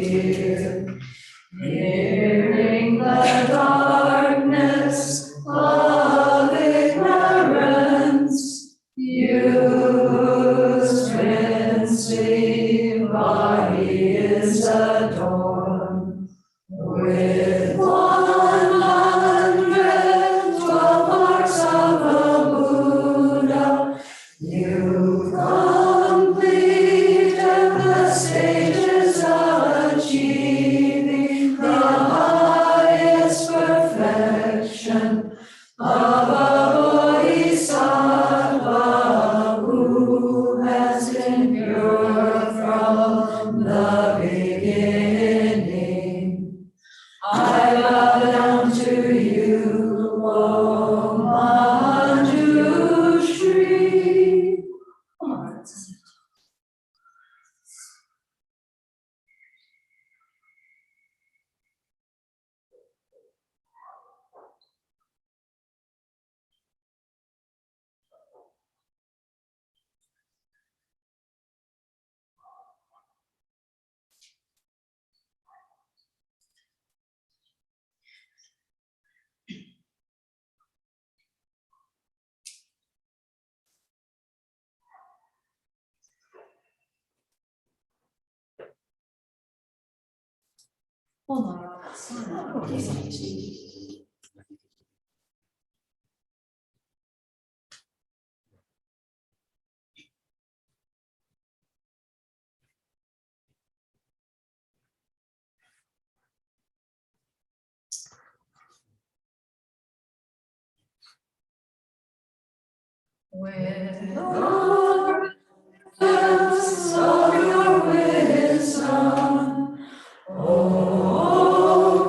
you. Hearing the darkness of ignorance, whose princely body is adorned with 112 marks of the Buddha. You completed the stages of achieving the highest perfection of a bodhisattva who has been pure from the beginning. I bow down to you, O Manjushri. Oh my God. With the words of your wisdom, O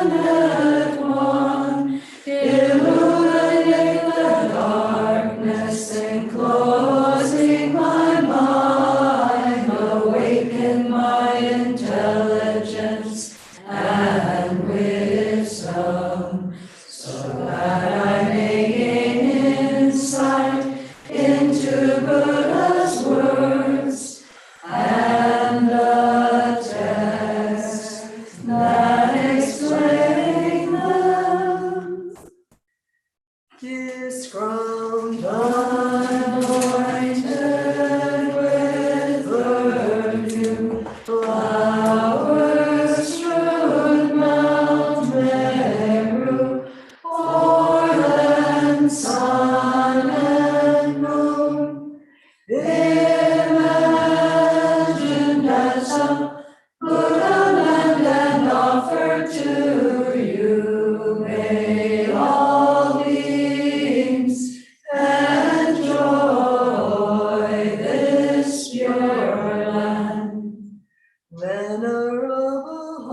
compassionate one, illuminate the darkness enclosing my mind, awaken my intelligence and wisdom, so that I may gain insight into Buddha's words and the text that explain them. Describe anointed with virtue, flowers strewn Mount Meru, o'erland sun and moon, imagined as a Buddha land and offered to you. May all beings enjoy this pure land. Venerable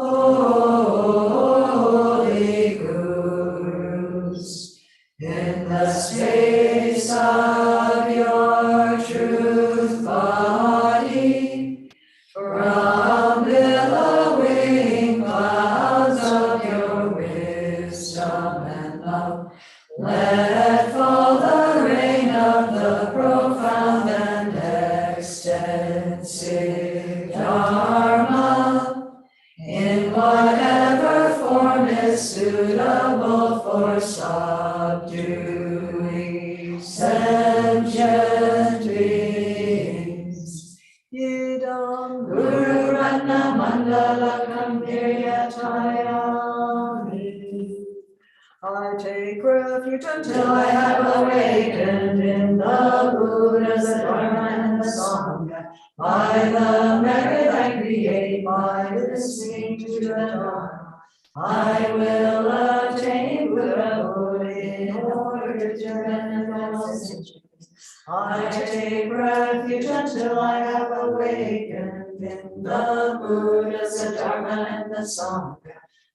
holy gurus, in the space of your truth body, from billowing clouds of your wisdom and love, let fall the rain of the profound and extensive Dharma, in whatever form is suitable for subduing sentient beings. Idam Guru Ratna Mandala Kampiriyatayami. I take refuge until I have awakened in the Buddhas, the Dharma, and the Sangha, by the merit I create by listening to the Dharma. I will attain Buddhahood in order to benefit all sentients. I take refuge until I have awakened in the Buddhas, the Dharma, and the Sangha,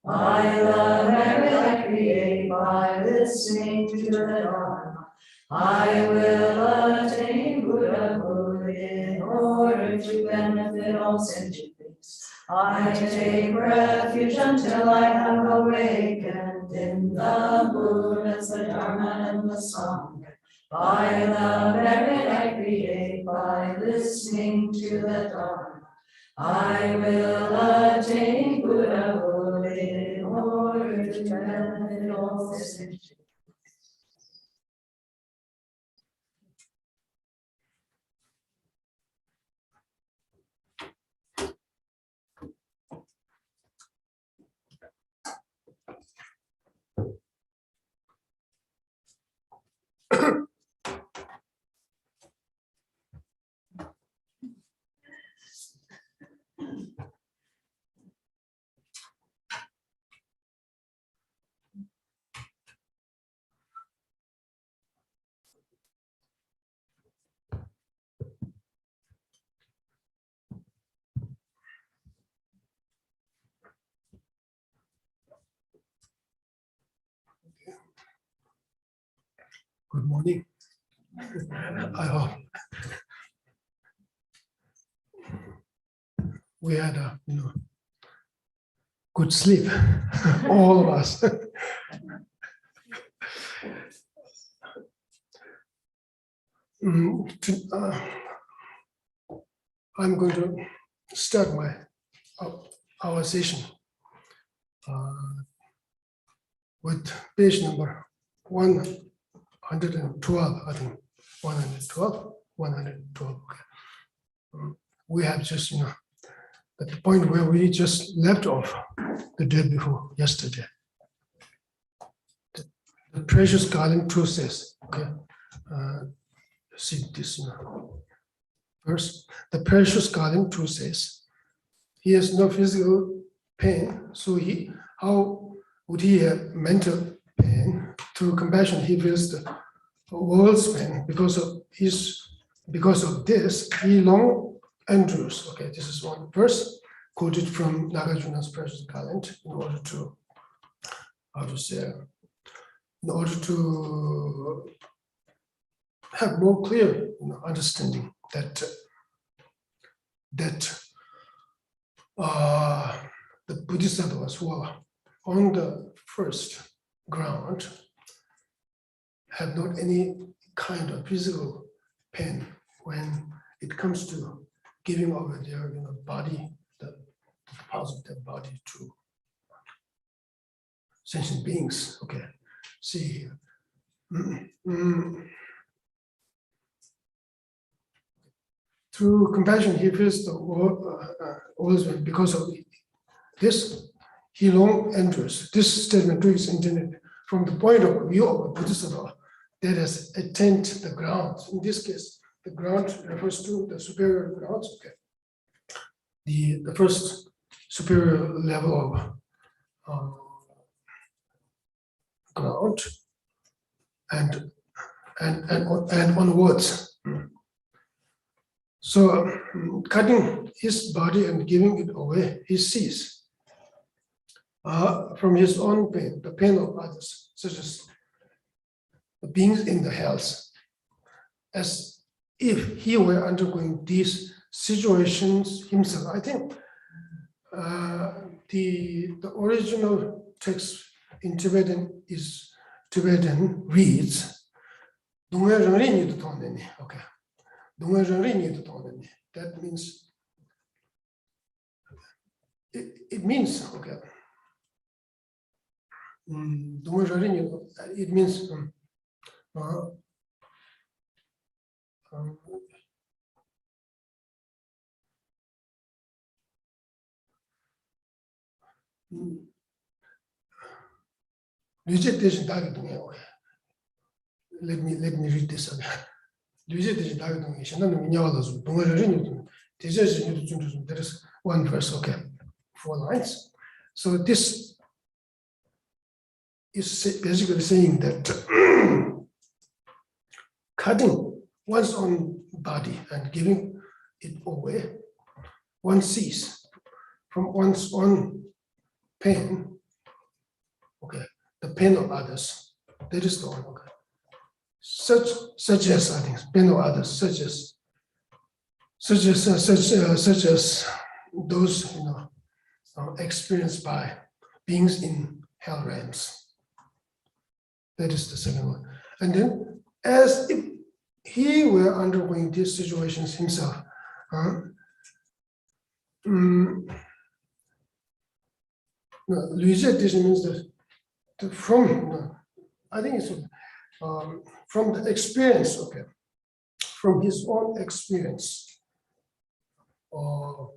by the merit I create by listening to the Dharma. I will attain Buddhahood in order to benefit all sentient beings. I take refuge until I have awakened in the Buddhas, the Dharma, and the Sangha, by the merit I create by listening to the Dharma. I will attain Buddhahood in order to end all sin. Good morning. I hope we had a good sleep, all of us. I'm going to start our session with page number 112, I think 112. Okay. We have just at the point where we just left off the day before yesterday. The precious garden truth says, okay, see this first. The precious garden truth says, he has no physical pain, so how would he have mental pain? Through compassion, he feels the world's pain. Because of this, he long endures. Okay, this is one verse quoted from Nagarjuna's precious garden in order to, in order to have more clear understanding that the Bodhisattvas who are on the first ground have not any kind of physical pain when it comes to giving over their body, the parts of their body to sentient beings. Okay, see here. Through compassion, he feels the world, because of this, he long endures. This statement is intended from the point of view of a Bodhisattva that has attained the ground. In this case, the ground refers to the superior grounds. Okay, the first superior level of ground, and onwards. So cutting his body and giving it away, he sees from his own pain, the pain of others, such as the beings in the hells, as if he were undergoing these situations himself. I think the original text in Tibetan reads, okay. That means it means okay. It means let me read this again. There is one verse, okay, 4 lines. So this is basically saying that cutting one's own body and giving it away, one sees from one's own pain, okay, the pain of others. That is the one, okay. Such as I think pain of others, such as those experienced by beings in hell realms. That is the second one. And then, as if he were undergoing these situations himself, Luizet means that from, I think it's from the experience, okay, from his own experience, or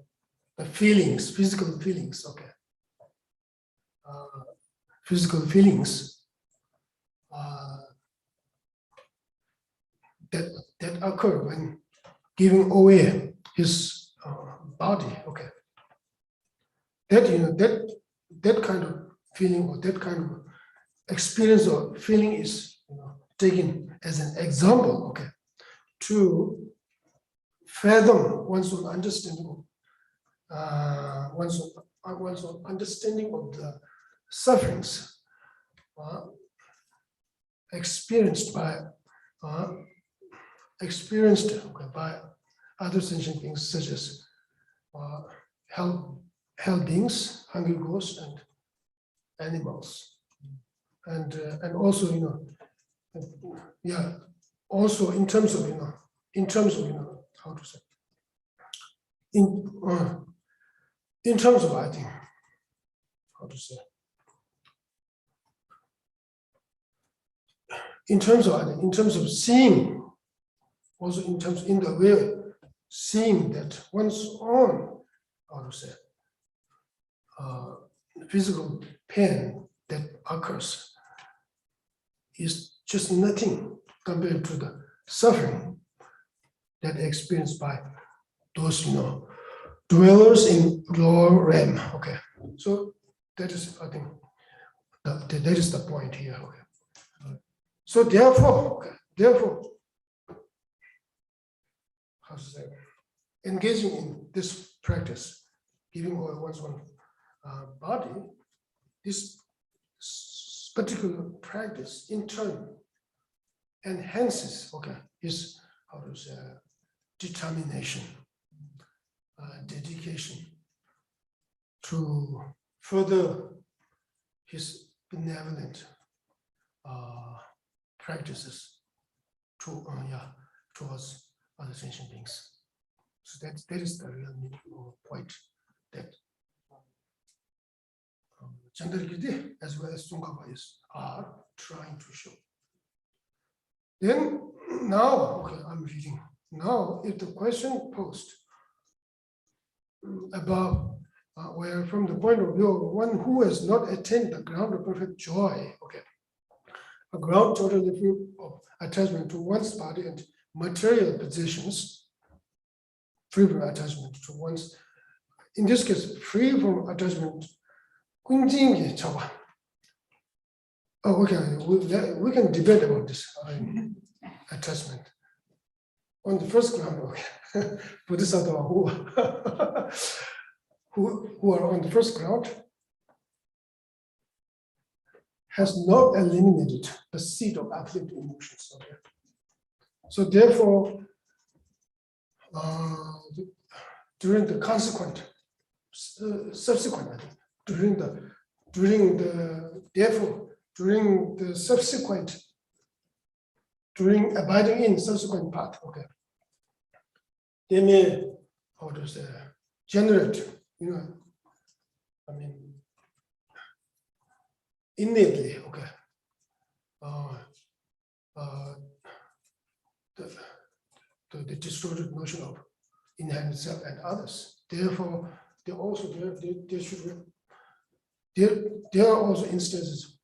the feelings, physical feelings, okay, physical feelings that occur when giving away his body, okay. That that kind of feeling or that kind of experience or feeling is taken as an example, okay, to fathom one's own understanding, one's own understanding of the sufferings experienced by other sentient beings, such as hell beings, hungry ghosts, and animals, and also also in terms of how to say, in terms of, I think, how to say, in terms of seeing, also in the way seeing that one's own, how to say, physical pain that occurs is just nothing compared to the suffering that experienced by those dwellers in lower realm. Okay, so that is, I think, that is the point here. Okay, so therefore, how to say, engaging in this practice, giving away one's own body, this particular practice in turn enhances, okay, his, how to say, determination, dedication to further his benevolent practices towards other sentient beings. So that is the real meaning or point that Chandrakirti as well as Tsongkhapa are trying to show. Then now, okay, I'm reading. Now, if the question posed about where from the point of view of one who has not attained the ground of perfect joy, okay, a ground totally free of attachment to one's body and material possessions, free from attachment to one's, in this case, free from attachment. Oh, okay, we can debate about this attachment. On the first ground, okay, Bodhisattva who are on the first ground has not eliminated the seed of afflictive emotions. Okay? So therefore, during the subsequent, during abiding in subsequent path, okay, they may, how to say, generate, I mean, innately, okay, the distorted notion of inherent self and others. Therefore, there are also instances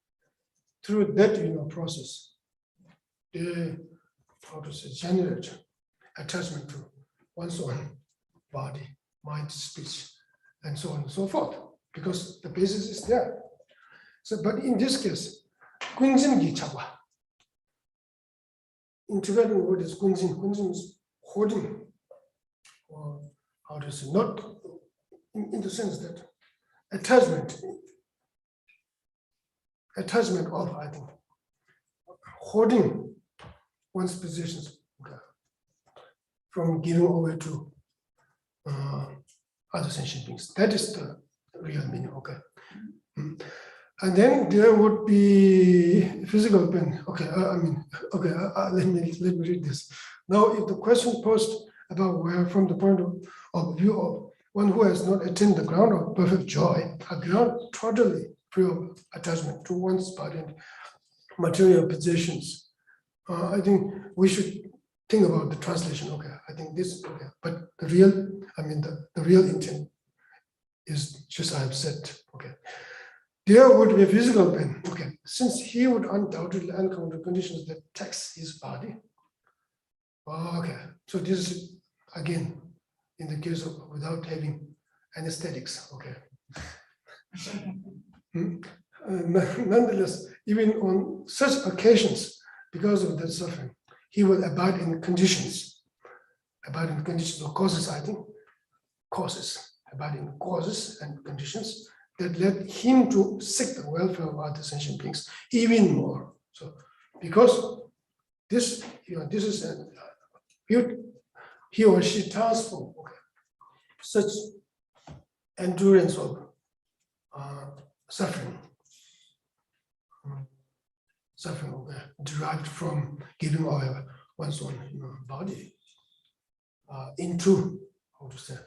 through that process, they, how to say, generate attachment to one's own body, mind, speech, and so on and so forth, because the basis is there. So, but in this case, Kunjin Gichawa. In Tibetan word is Kunjin. Kunjin is holding, or how to say, not in the sense that attachment of, I think, holding one's possessions, okay, from giving away to other sentient beings. That is the real meaning, okay. And then there would be physical pain. Okay, let me read this. Now, if the question posed about where, from the point of view of one who has not attained the ground of perfect joy, a ground totally free of attachment to one's body and material possessions. I think we should think about the translation. Okay, I think this. Okay, but the real, I mean, the real intent is just I have said. Okay, there would be a physical pain. Okay, since he would undoubtedly encounter conditions that tax his body. Okay, so this is again in the case of without having anesthetics. Okay. Nonetheless, even on such occasions, because of that suffering, he will abide in conditions. Abide in conditions or causes, I think. Causes. Abide in causes and conditions that led him to seek the welfare of other sentient beings even more. So, because this, this is an he or she transform such endurance of suffering derived from giving away one's own body into how to say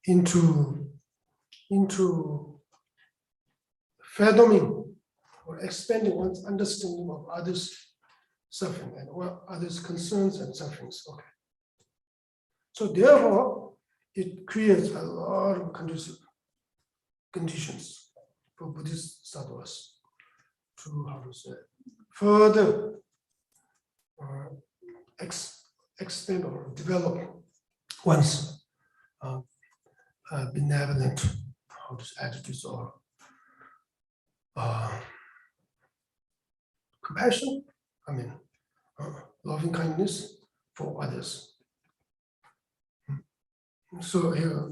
into fathoming or expanding one's understanding of others' suffering and others' concerns and sufferings. Okay. So therefore, it creates a lot of conditions for Buddhist sadhavas to how to say further extend or develop one's benevolent how to say, attitudes or compassion. I mean, loving kindness for others. So here,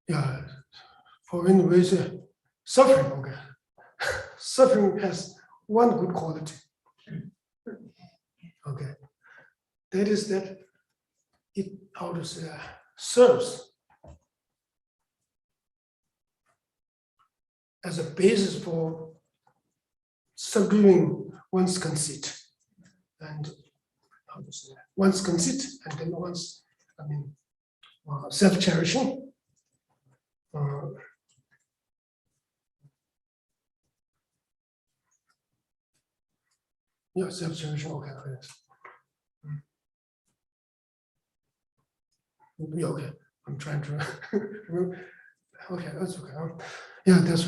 yeah, for when we say suffering, okay, suffering has one good quality. Okay, that is that it how to say serves as a basis for subduing one's conceit and how to say one's conceit and then one's self-cherishing. Yeah, self-cherishing. Okay, yes. Yeah, okay. I'm trying to remember. Okay, that's okay. Yeah, that's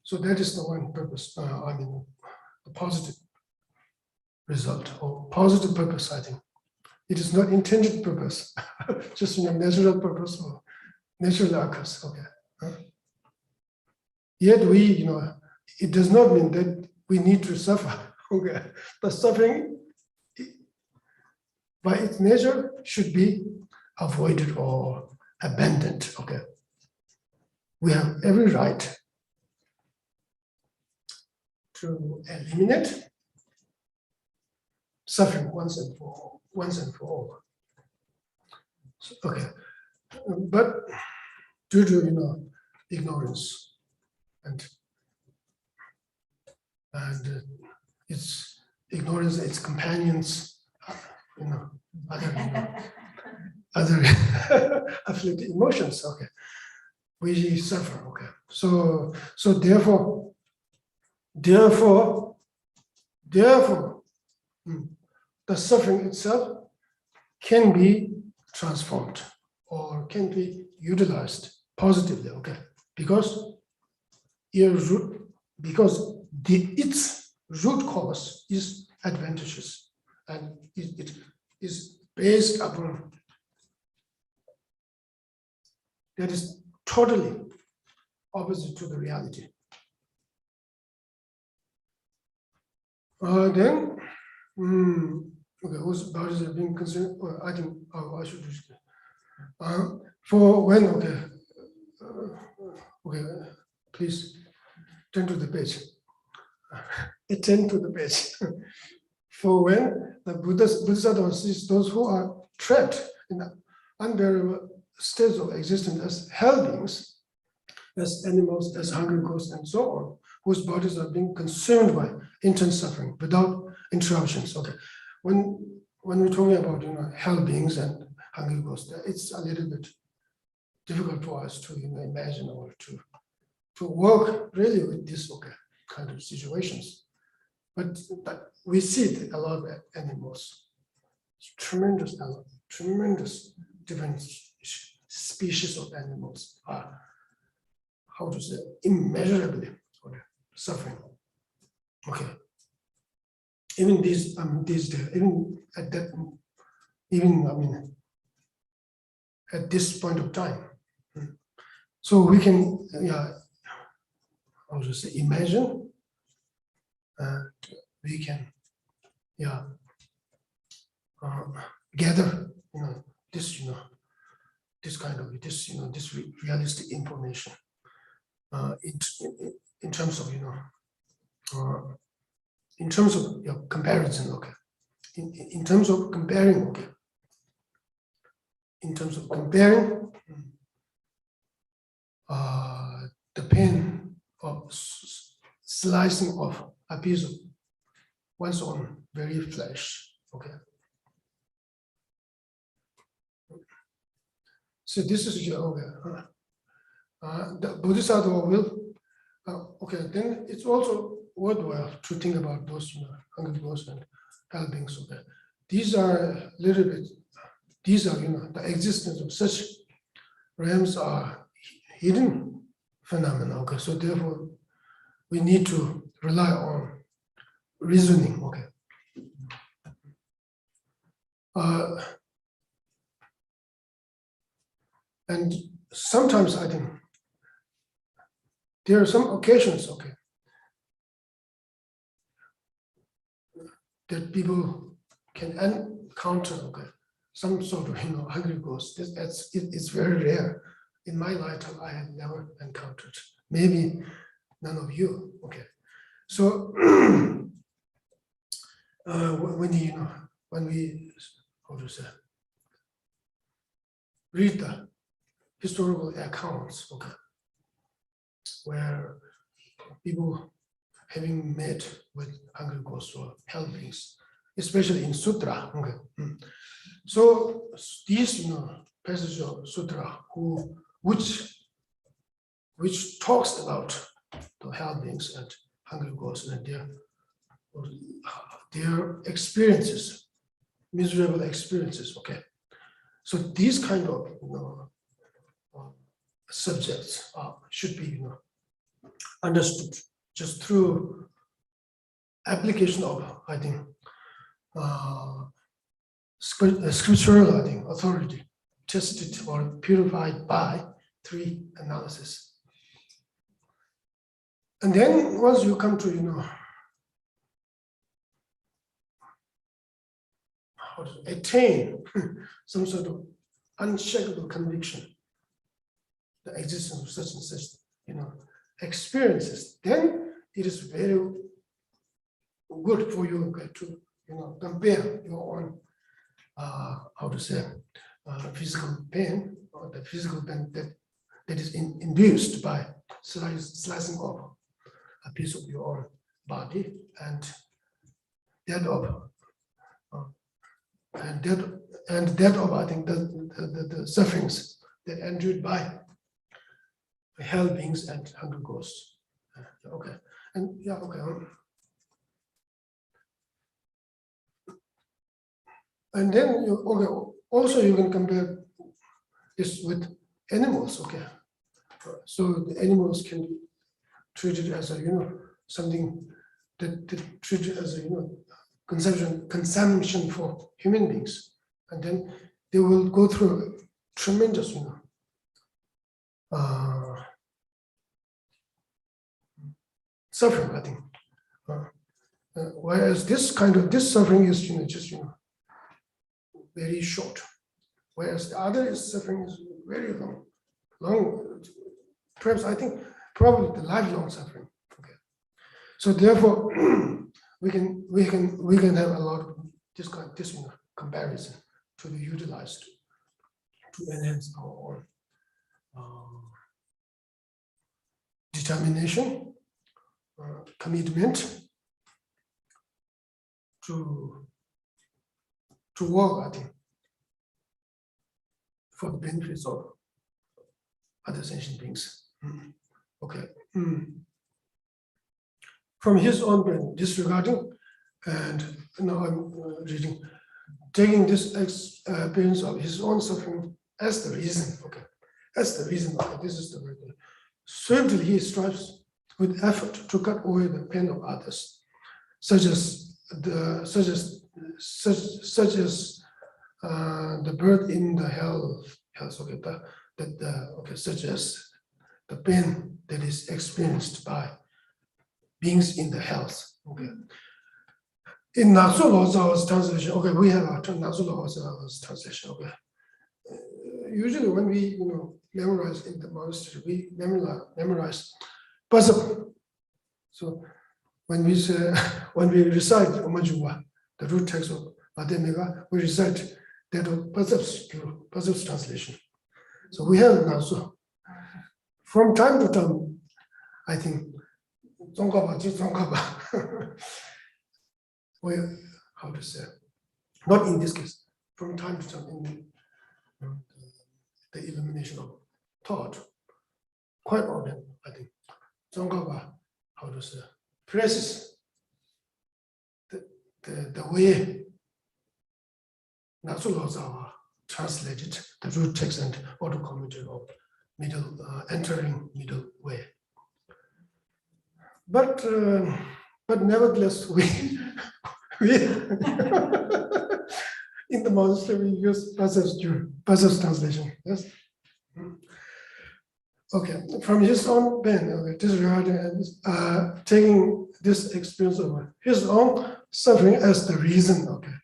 so that is the one purpose. The positive result or positive purpose. I think it is not intended purpose, just natural purpose or natural occurs. Okay. Yet we, it does not mean that we need to suffer. Okay, the suffering by its nature should be avoided or abandoned. Okay, we have every right to eliminate suffering once and for all. So, okay, but due to ignorance and its ignorance, its companions, other afflicted emotions. Okay, we suffer. Okay, so therefore, the suffering itself can be transformed or can be utilized positively. Okay, because its root cause is advantageous and it is based upon that is totally opposite to the reality. Then, okay, whose bodies are being considered? I think I should just for when okay, please turn to the page. Attend to the page. For when the Buddha sees those who are trapped in the unbearable states of existence as hell beings, as animals, as hungry ghosts, and so on, whose bodies are being consumed by intense suffering without interruptions. Okay, when we're talking about hell beings and hungry ghosts. It's a little bit difficult for us to imagine or to work really with this kind of situations. But we see a lot of animals, tremendous different species of animals are, how to say, immeasurably suffering. Okay. Even these days, even at that, at this point of time. So we can, how to say, imagine, and we can, gather, this, this kind of this realistic information in terms of, in terms of comparison, in terms of comparing, in terms of comparing the pain of slicing off a piece of one's own very flesh, So this is the Bodhisattva will, then it's also worthwhile to think about those, hungry ghosts and hell beings, These are the existence of such realms are hidden phenomena, So therefore, we need to rely on reasoning, And sometimes I think there are some occasions, that people can encounter, some sort of, hungry ghost. It's very rare. In my lifetime, I have never encountered. Maybe none of you, So when we, how to say, read the historical accounts, where people having met with hungry ghosts or hell beings, especially in sutra. So these passages of sutra which talks about the hell beings and hungry ghosts and their experiences, miserable experiences. So these kind of subjects should be understood just through application of, I think, scriptural, authority, tested or purified by 3 analysis. And then once you come to, how to attain some sort of unshakable conviction, the existence of such and such, experiences, then it is very good for you to, compare your own, how to say, physical pain, or the physical pain that is induced by slicing off a piece of your own body, and that of, I think, the sufferings that endured by hell beings and hungry ghosts. And and then also you can compare this with animals. So the animals can be treated as a something that treated as a consumption for human beings, and then they will go through tremendous suffering, I think. Whereas this suffering is just very short, whereas the other suffering is very long. Perhaps I think probably the lifelong suffering. So therefore, we can have a lot of this comparison to be utilized to enhance our own determination, commitment to work, I think, for the benefits of other sentient beings. Okay. From his own brain, disregarding, and now I'm reading, taking this experience of his own suffering as the reason. Okay, as the reason. Okay, this is the word. Certainly, he strives with effort to cut away the pain of others, such as the birth in the hell. Okay, such as the pain that is experienced by beings in the hells. Okay. In Natsu Lozao's translation, okay, we have our Natsu Lozao's translation. Okay. Usually, when we memorize in the monastery, we memorize puzzle. So when we say when we recite Omajuwa, the root text of Ademega, we recite that of puzzle's translation. So we have Natsu. From time to time, I think Zongkaba. Well, how to say? Not in this case. From time to time, in the illumination of thought, quite often, I think Zongkaba, how to say, presses the way Natsu Lozawa translated the root text and auto commentary of entering middle way. But nevertheless, we in the monastery we use Buzzard's translation. Yes. Okay. From his own pain, disregarding and taking this experience of his own suffering as the reason. Okay.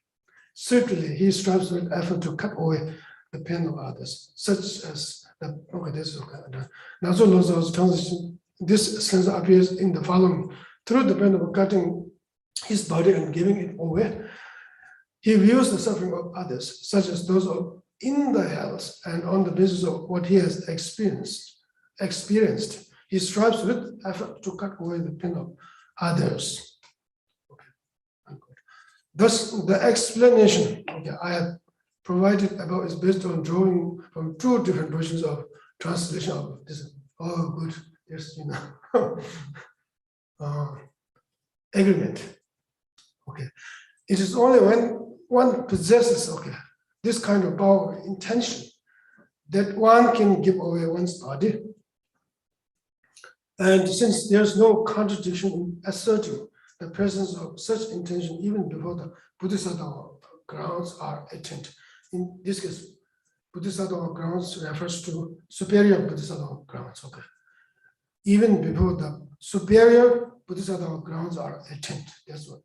Certainly, he strives with effort to cut away the pain of others, such as the. Okay, this is okay. Natsu Lozao's translation. This sense appears in the following: through the pain of cutting his body and giving it away, he views the suffering of others, such as those in the hells, and on the basis of what he has experienced, he strives with effort to cut away the pain of others. Okay. Thus, the explanation I have provided above is based on drawing from two different versions of translation of this. Oh, good. Yes, agreement. Okay. It is only when one possesses this kind of power, intention, that one can give away one's body. And since there's no contradiction in asserting the presence of such intention even before the Bodhisattva grounds are attained. In this case, Bodhisattva grounds refers to superior Bodhisattva grounds. Okay. Even before the superior Bodhisattva grounds are attained. That's what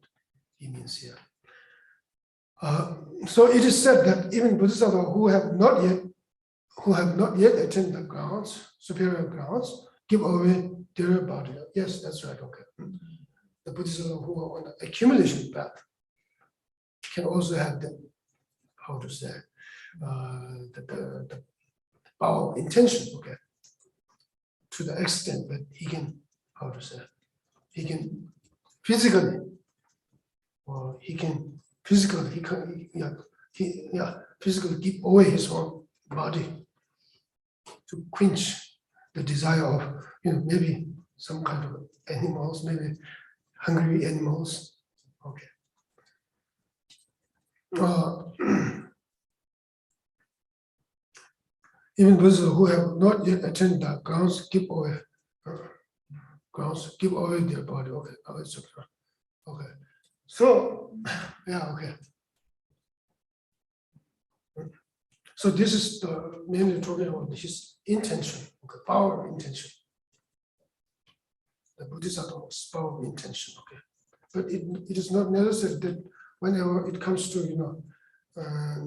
he means here. So it is said that even Bodhisattva who have not yet attained the grounds, superior grounds, give away their body. Yes, that's right. Okay. The Bodhisattva who are on the accumulation path can also have the, how to say, the power of intention. Okay. To the extent that he can, how to say, he can physically, or he can physically give away his own body to quench the desire of, maybe some kind of animals, maybe hungry animals. Okay. Even those who have not yet attained the grounds give away their body. Okay, it's okay. Okay. So, yeah, okay. So this is mainly talking about his intention, okay, power of intention. The Bodhisattva's power of intention, okay. But it is not necessary that whenever it comes to,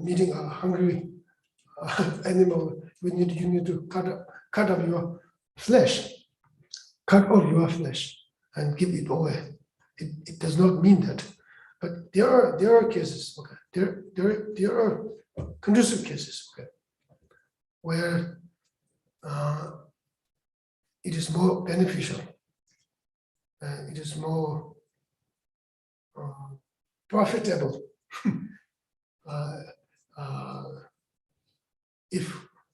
meeting a hungry animal, you need to cut off your flesh, and give it away. It does not mean that, but there are cases. Okay, there are conducive cases. Okay, where it is more beneficial, and it is more profitable if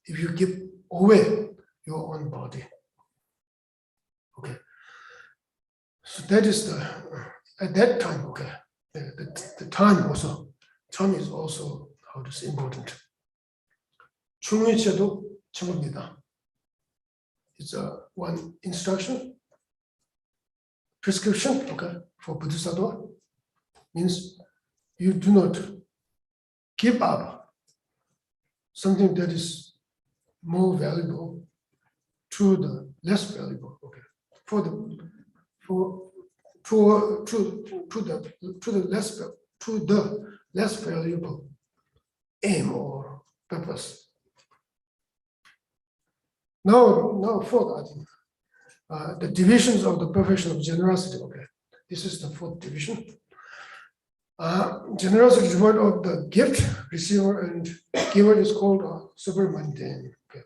if you give away your own body. Okay. So that is the, at that time, okay, the time also, time is also, how to say, important. 중의체도 참입니다. It's one instruction, prescription, okay, for Bodhisattva, means you do not give up something that is more valuable to the less valuable, okay, to the less valuable aim or purpose. Now fourth, I think, the divisions of the perfection of generosity. Okay, this is the fourth division. Generosity is word of the gift, receiver, and giver is called super mundane. Okay,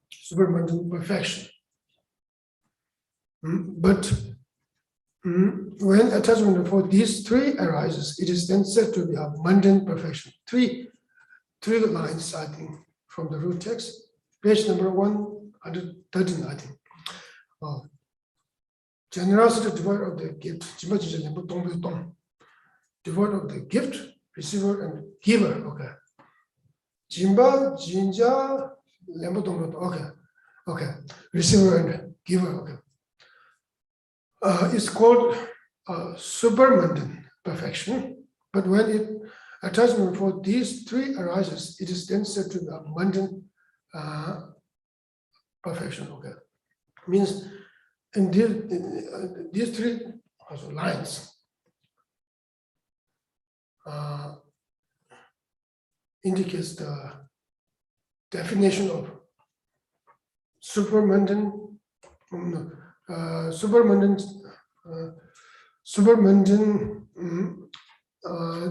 super mundane perfection. But when attachment for these three arises, it is then said to be a mundane perfection. Three lines, I think, from the root text. Page number 113, I think. Generosity, devoid of the gift, devoid of the gift, receiver, and giver. Okay. Jimba, Jinja, okay. Receiver and giver. Okay. It's called supermundane perfection, but when attachment for these three arises, it is then said to be a mundane perfection. Okay, means in these three also lines indicates the definition of supermundane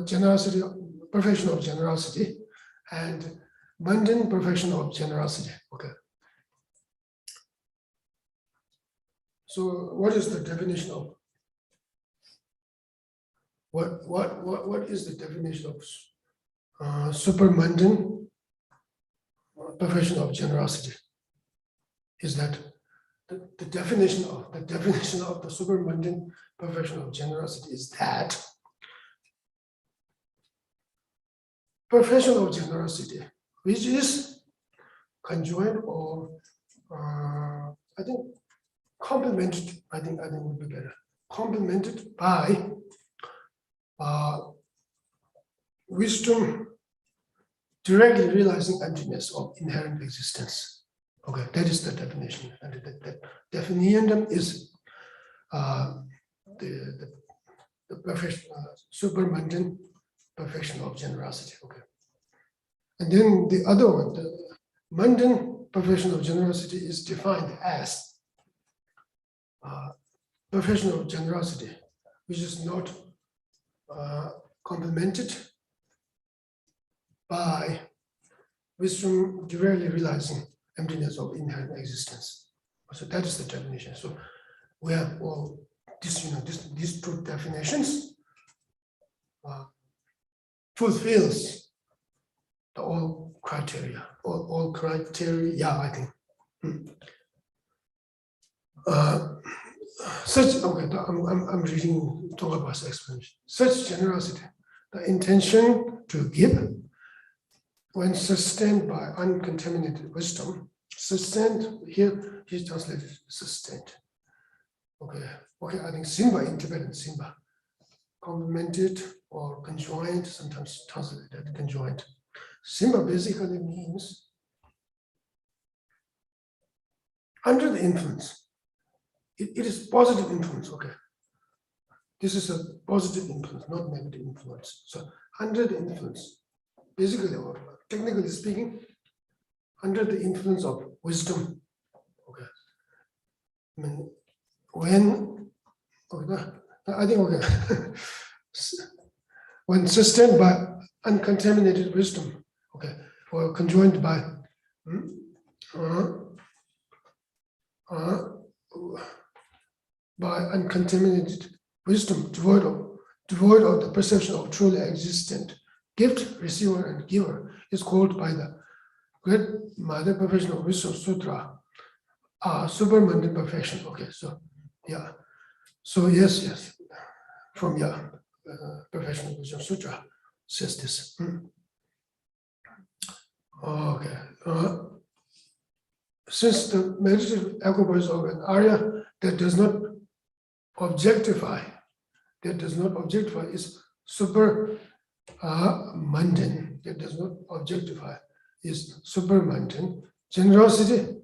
generosity, perfection of generosity, and mundane perfection of generosity. Okay. So, what is the definition of what is the definition of supermundane perfection of generosity? Is that the definition of the supermundane perfection of generosity is that perfection of generosity, which is conjoined or I think complemented. I think would be better. Complemented by wisdom directly realizing emptiness of inherent existence. Okay, that is the definition, and the definition is the perfection, supermundane perfection of generosity. Okay, and then the other one, the mundane perfection of generosity, is defined as perfection of generosity, which is not complemented by wisdom directly realizing emptiness of inherent existence. So that is the definition. So we have all these two definitions fulfills the all criteria, I think. I'm reading Tongpa's explanation. Such generosity, the intention to give, when sustained by uncontaminated wisdom, sustained here, he translated sustained. Okay, I think Simba in Tibetan, Simba, complemented or conjoined, sometimes translated conjoined. Simba basically means under the influence. It is positive influence, okay. This is a positive influence, not negative influence. So under the influence, basically or technically speaking, under the influence of wisdom, okay. I mean, when, okay, I think, okay, when sustained by uncontaminated wisdom, okay, or conjoined by uncontaminated wisdom, devoid of the perception of truly existent gift, receiver, and giver, is called by the great mother perfection of wisdom sutra are supermundane perfection. Okay, so yeah, so yes, from perfection of wisdom sutra says this. Okay, since the meditative equipoise of an Arya that does not objectify is super mundane, that does not objectify is super mundane. Generosity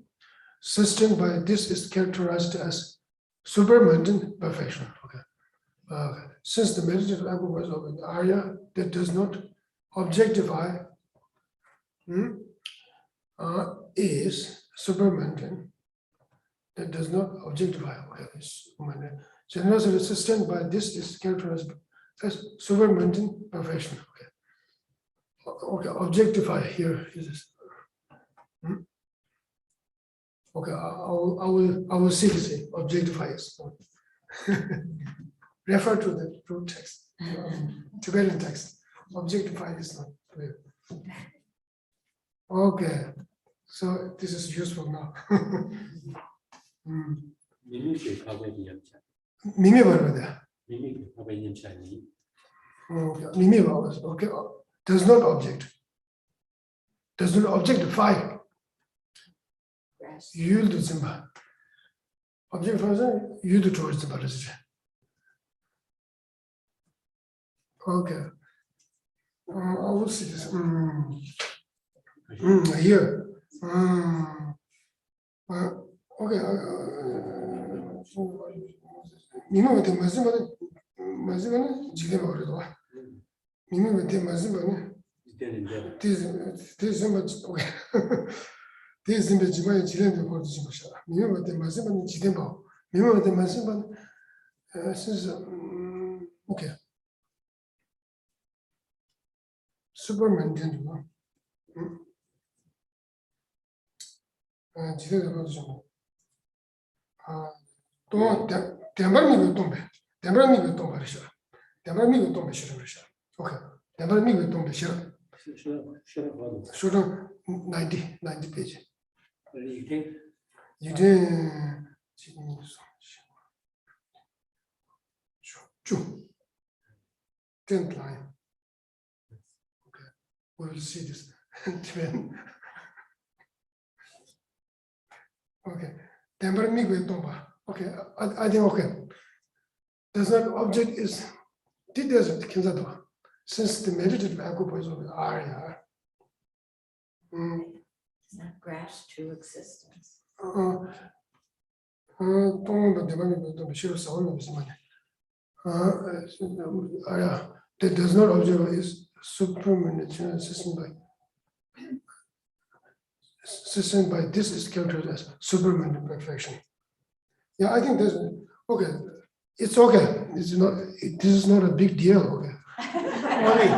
sustained by this is characterized as super mundane perfection. Okay. Since the meditative equipoise of an Arya that does not objectify is super mundane, that does not objectify. Okay, is mundane. Generosity sustained by this is characterized as super mundane perfection. Okay, objectify here is this. Okay, I will see this objectify is. Refer to the root text, Tibetan text. Objectify is not clear. Okay, so this is useful now. Mimi var Mimi was okay. Does not objectify. Yield to Zimba. Objectify yield towards the Zimba. Okay. I will see this. Here. Okay. Mimi with the Mazimana, Jilema or Mimi with the Mazimana. This is okay. This is in the Jimai Jilem for the Zimbasha. Mimi with the Mazimana Jilema. Mimi with the Mazimana says, okay. Super mundane. Okay. 90 page. You did 10th line. Okay, we will see this. Okay, okay, I think okay. Does not object is since the meditative equipoise of the Arya It's not grasp to existence. That does not observe is supermundane sustained by this is characterized as supermundane perfection. Yeah, I think that's okay. It's okay. It's not. This is not a big deal. Okay. Only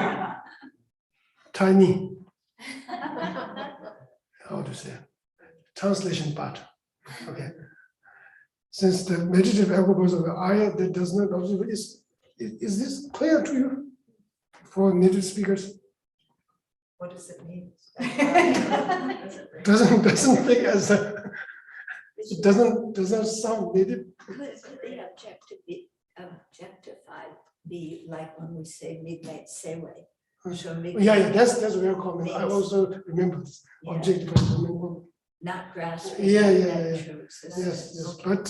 tiny. How to say? Translation part. Okay. Since the meditative equipoise of the Arya that does not observe is this clear to you for native speakers? What does it mean? Doesn't think as a, it doesn't sound native. Could they objectify be like when we say midnight seaway? So Yeah, that's very common. I also remember this objective. Not grasping. Yeah. True existence. Yes. Okay. But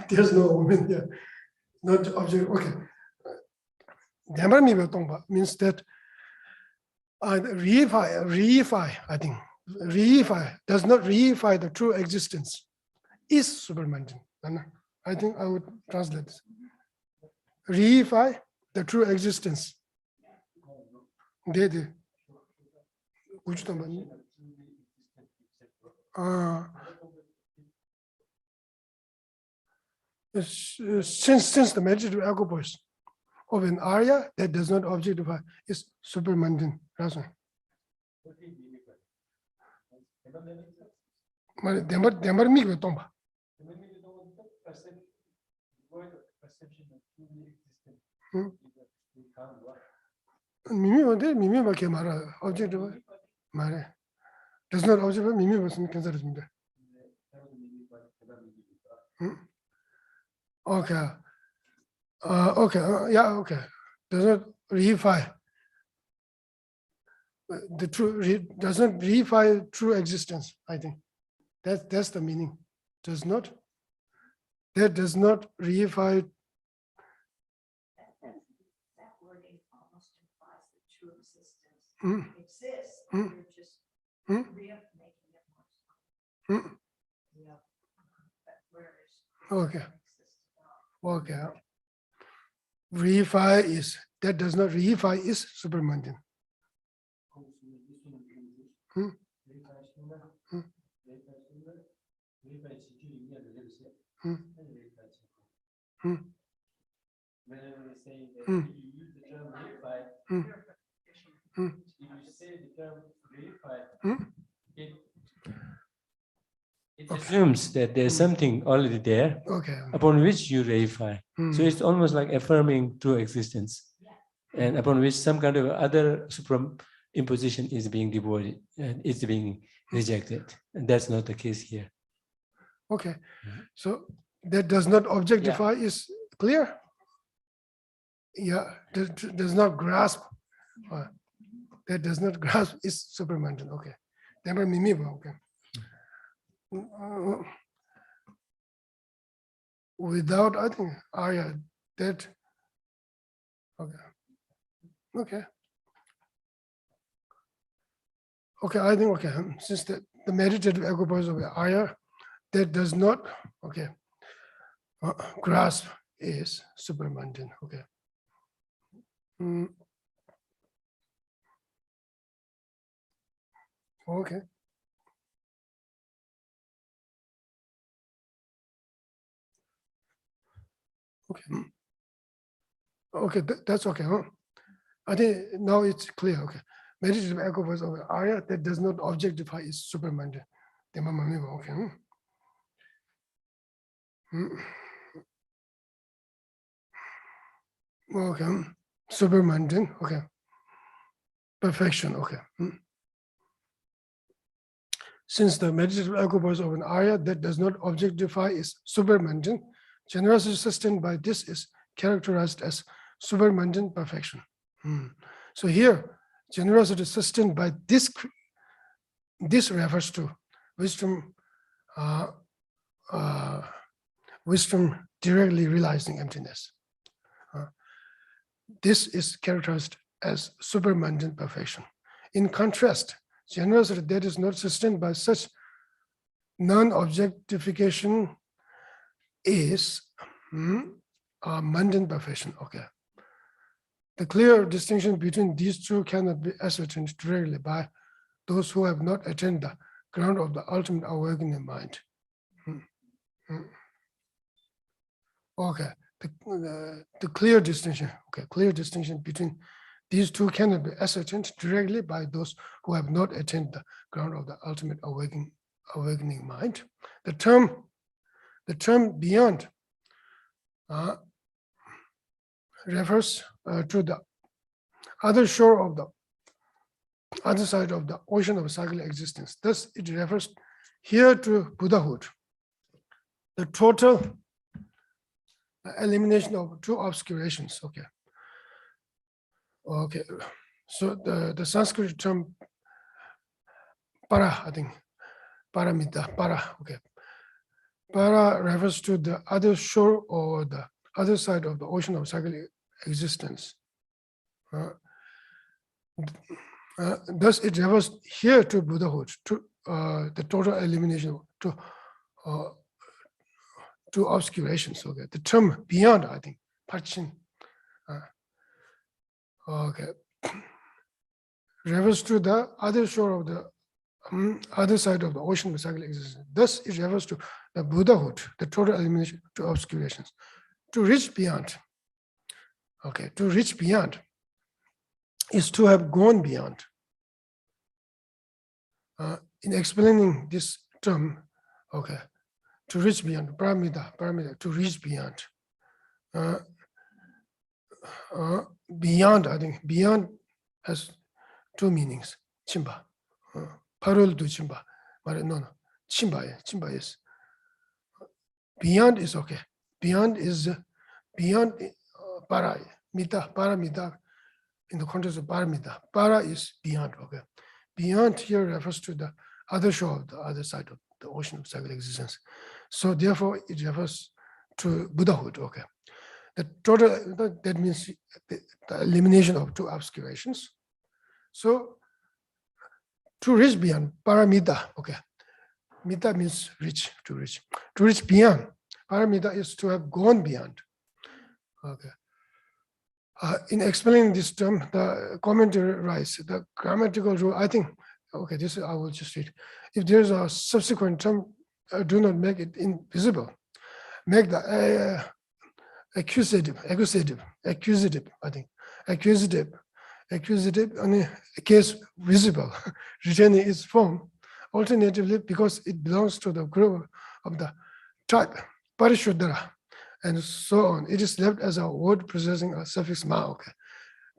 there's no woman here. Not object. Okay. Means that reify, I think. Reify does not reify the true existence. Is supermundane. I think I would translate this. Reify the true existence. Since the meditative equipoise of an Arya that does not objectify is supermundane. That's why. Mimi objectify. does not object 미미 무슨 괜찮습니다. Okay. Okay. Yeah. Okay. Does not reify the true. Does not reify true existence. I think that's the meaning. Does not. That does not reify. That wording almost implies that true existence Mm, exists. Mm. You're just mm, making it more. mm. Yeah. But where is Okay. exists at all? Okay. Reify is that does not reify is supermundane. Hmm. Hmm. Hmm. Hmm. Whenever we say that Hmm. you use the term reify, Hmm. Hmm. if you say the term reify, Hmm. it Okay. assumes that there's something already there Okay. upon which you reify. Hmm. So it's almost like affirming true existence, and upon which some kind of other superimposition is being devoid and is being rejected. And that's not the case here. Okay. So that does not objectify is clear. Yeah. Does not grasp. That does not grasp is supermundane. Okay. Never mimi. Okay. Without, I think, Arya, that, okay. Okay. Okay, I think, okay, since the meditative equipoise of Arya, that does not, okay, grasp is supermundane, okay. Mm. Okay. Okay. Okay, that's okay, huh? I think now it's clear, okay. Meditative equipoise of Arya that does not objectify is supermundane. Okay. Okay, supermundane, okay. Perfection, okay. Since the meditative equipoise of an Arya that does not objectify is supermundane, generosity sustained by this is characterized as supermundane perfection. So here, generosity sustained by this refers to wisdom, wisdom directly realizing emptiness. This is characterized as supermundane perfection. In contrast, generosity that is not sustained by such non-objectification is mundane perfection. Okay. The clear distinction between these two cannot be ascertained directly by those who have not attained the ground of the ultimate awakening mind. Okay. The clear distinction. Okay. Clear distinction between these two cannot be ascertained directly by those who have not attained the ground of the ultimate awakening mind. The term beyond refers to the other shore of the other side of the ocean of cyclic existence. Thus, it refers here to Buddhahood, the total elimination of two obscurations. Okay. Okay. So the Sanskrit term para, I think, paramita, para, okay. Para refers to the other shore or the other side of the ocean of cyclic existence. Thus, it refers here to Buddhahood, to the total elimination, to obscurations. Okay, the term beyond, I think, Pachin, okay, refers to the other shore of the other side of the ocean of cyclic existence. Thus, it refers to the Buddhahood, the total elimination to obscurations. To reach beyond, okay, to reach beyond is to have gone beyond. In explaining this term, okay, to reach beyond, paramita, to reach beyond. Beyond, I think, beyond has two meanings, chimba, Harul do chimba. No. Chimba is. Beyond is okay. Beyond is beyond para, paramita. In the context of paramita, para is beyond, okay. Beyond here refers to the other shore of the other side of the ocean of cyclic existence. So therefore, it refers to Buddhahood, okay. The total, that means the elimination of two obscurations. So to reach beyond, paramita, okay. Mita means reach, to reach. To reach beyond, paramita is to have gone beyond, okay. In explaining this term, the commentary writes the grammatical rule. I think, okay, this I will just read. If there's a subsequent term, do not make it invisible. Make the accusative, I think, accusative, and a case visible, retaining its form. Alternatively, because it belongs to the group of the type, Parishuddhara, and so on. It is left as a word possessing a suffix ma, okay.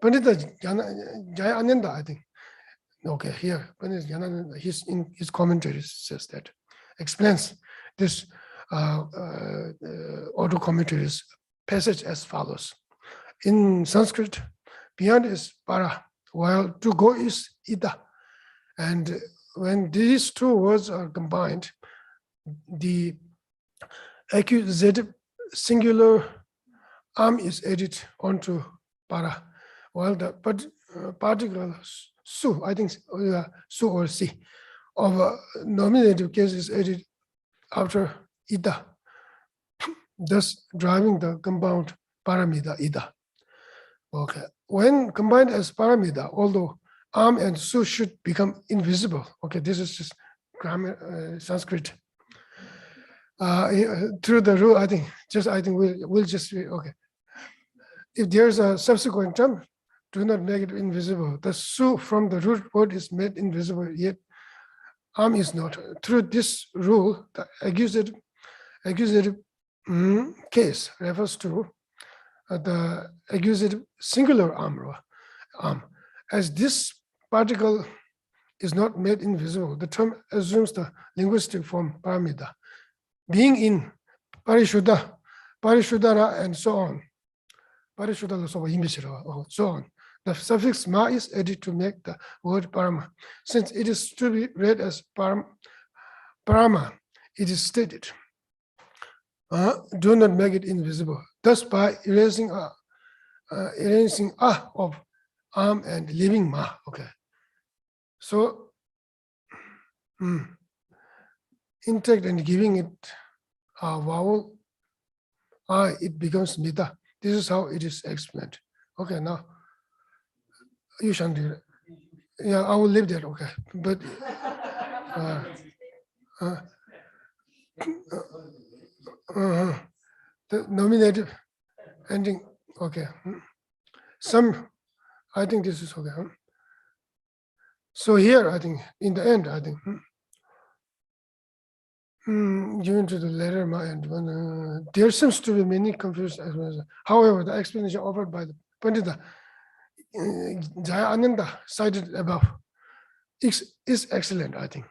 Pandita Jaya Ananda, I think. Okay, here, Pandita Janananda, in his commentary says that, explains this auto commentaries passage as follows. In Sanskrit, beyond is para, while to go is ida. And when these two words are combined, the accusative singular am is added onto para, while the particular su, I think su or si, of a nominative case is added after ida, thus driving the compound paramida ida. Okay, when combined as paramida, although am and su should become invisible. Okay, this is just grammar, Sanskrit. Through the rule, I think we'll just read, okay. If there's a subsequent term, do not make it invisible. The su from the root word is made invisible, yet am is not. Through this rule, the accusative case refers to the accusative singular am. As this particle is not made invisible, the term assumes the linguistic form paramita, being in parishuddhara, and so on. Parishuddhara, so on. The suffix ma is added to make the word parama. Since it is to be read as parama, it is stated, do not make it invisible. Thus, by erasing a of am and leaving ma, okay. So, intact and giving it a vowel, it becomes mita. This is how it is explained. Okay, now, you shan't do it. Yeah, I will leave that, okay. But, the nominative ending, okay. Some, I think this is okay. So here, I think, in the end, I think, given to the letter, there seems to be many confused explanations. However, the explanation offered by the Pandita Jaya Ananda cited above is excellent, I think.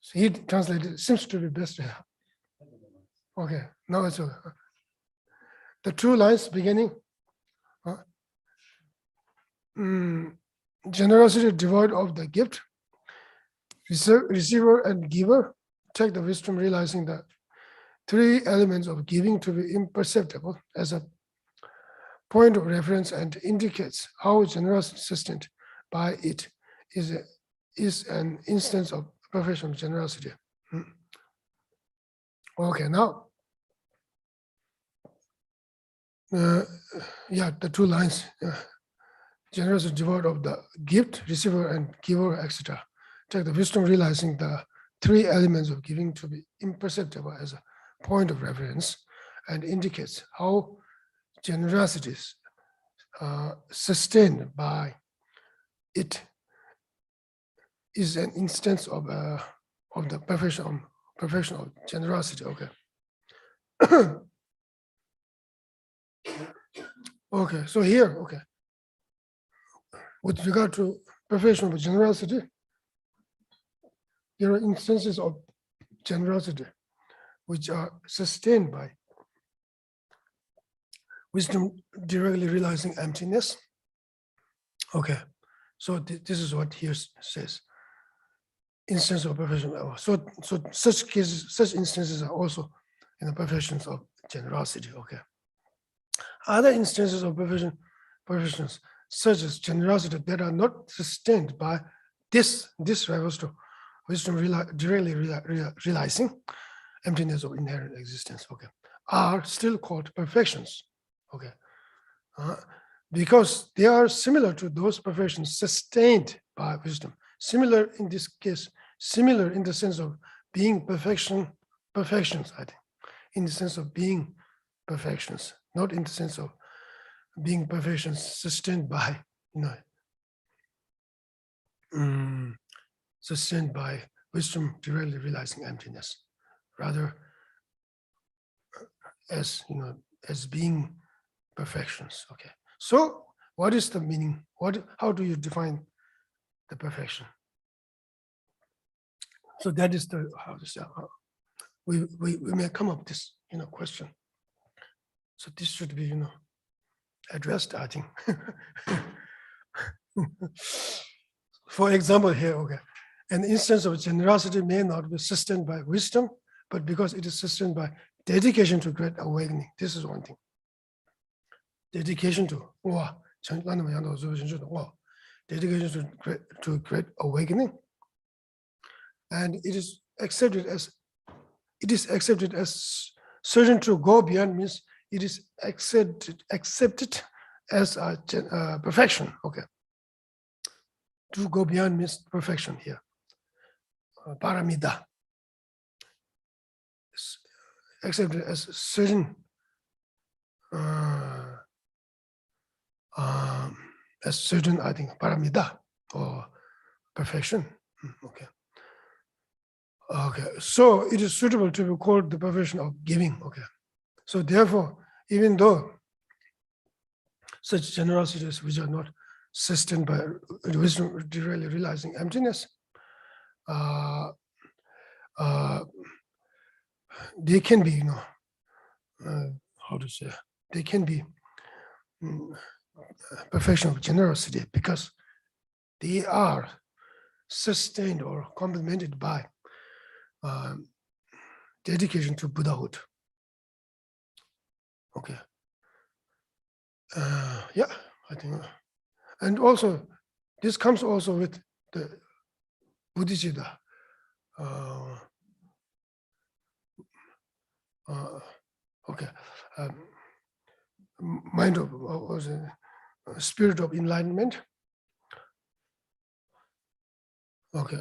So he translated, seems to be best. Okay, now it's okay. The two lines beginning, generosity devoid of the gift, receiver and giver, take the wisdom realizing the three elements of giving to be imperceptible as a point of reference and indicates how generosity sustained by it is an instance of professional generosity. Okay, now, the two lines, generosity devoid of the gift, receiver and giver, etc. Take the wisdom realizing the three elements of giving to be imperceptible as a point of reference and indicates how generosity is sustained by it is an instance of the professional generosity. Okay. Okay, so here, okay, with regard to professional generosity, there are instances of generosity which are sustained by wisdom directly realizing emptiness. Okay, so this is what here says. Instance of perfection. So such cases, such instances are also in the perfections of generosity. Okay. Other instances of perfections, such as generosity that are not sustained by this refers to wisdom directly realizing emptiness of inherent existence. Okay, are still called perfections. Okay, because they are similar to those perfections sustained by wisdom. Similar in this case, similar in the sense of being perfections, I think, in the sense of being perfections, not in the sense of being perfections sustained by, sustained by wisdom directly realizing emptiness, rather as, as being perfections. Okay, so what is the meaning? How do you define the perfection? So that is the, how to say, we may come up with this, question. So this should be, addressed, I think. For example, here, okay, an instance of generosity may not be sustained by wisdom, but because it is sustained by dedication to great awakening. This is one thing. Dedication to dedication to great awakening, and it is accepted as certain to go beyond means it is accepted as a perfection. Okay, to go beyond means perfection here. Paramita is accepted as certain I think, paramita or perfection. Okay. Okay, so it is suitable to be called the perfection of giving. Okay, so therefore, even though such generosities which are not sustained by wisdom really realizing emptiness, they can be, how to say, they can be perfection of generosity because they are sustained or complemented by dedication to Buddhahood. Okay. Yeah, I think, and also this comes also with the Bodhicitta. Okay, mind of spirit of enlightenment. Okay,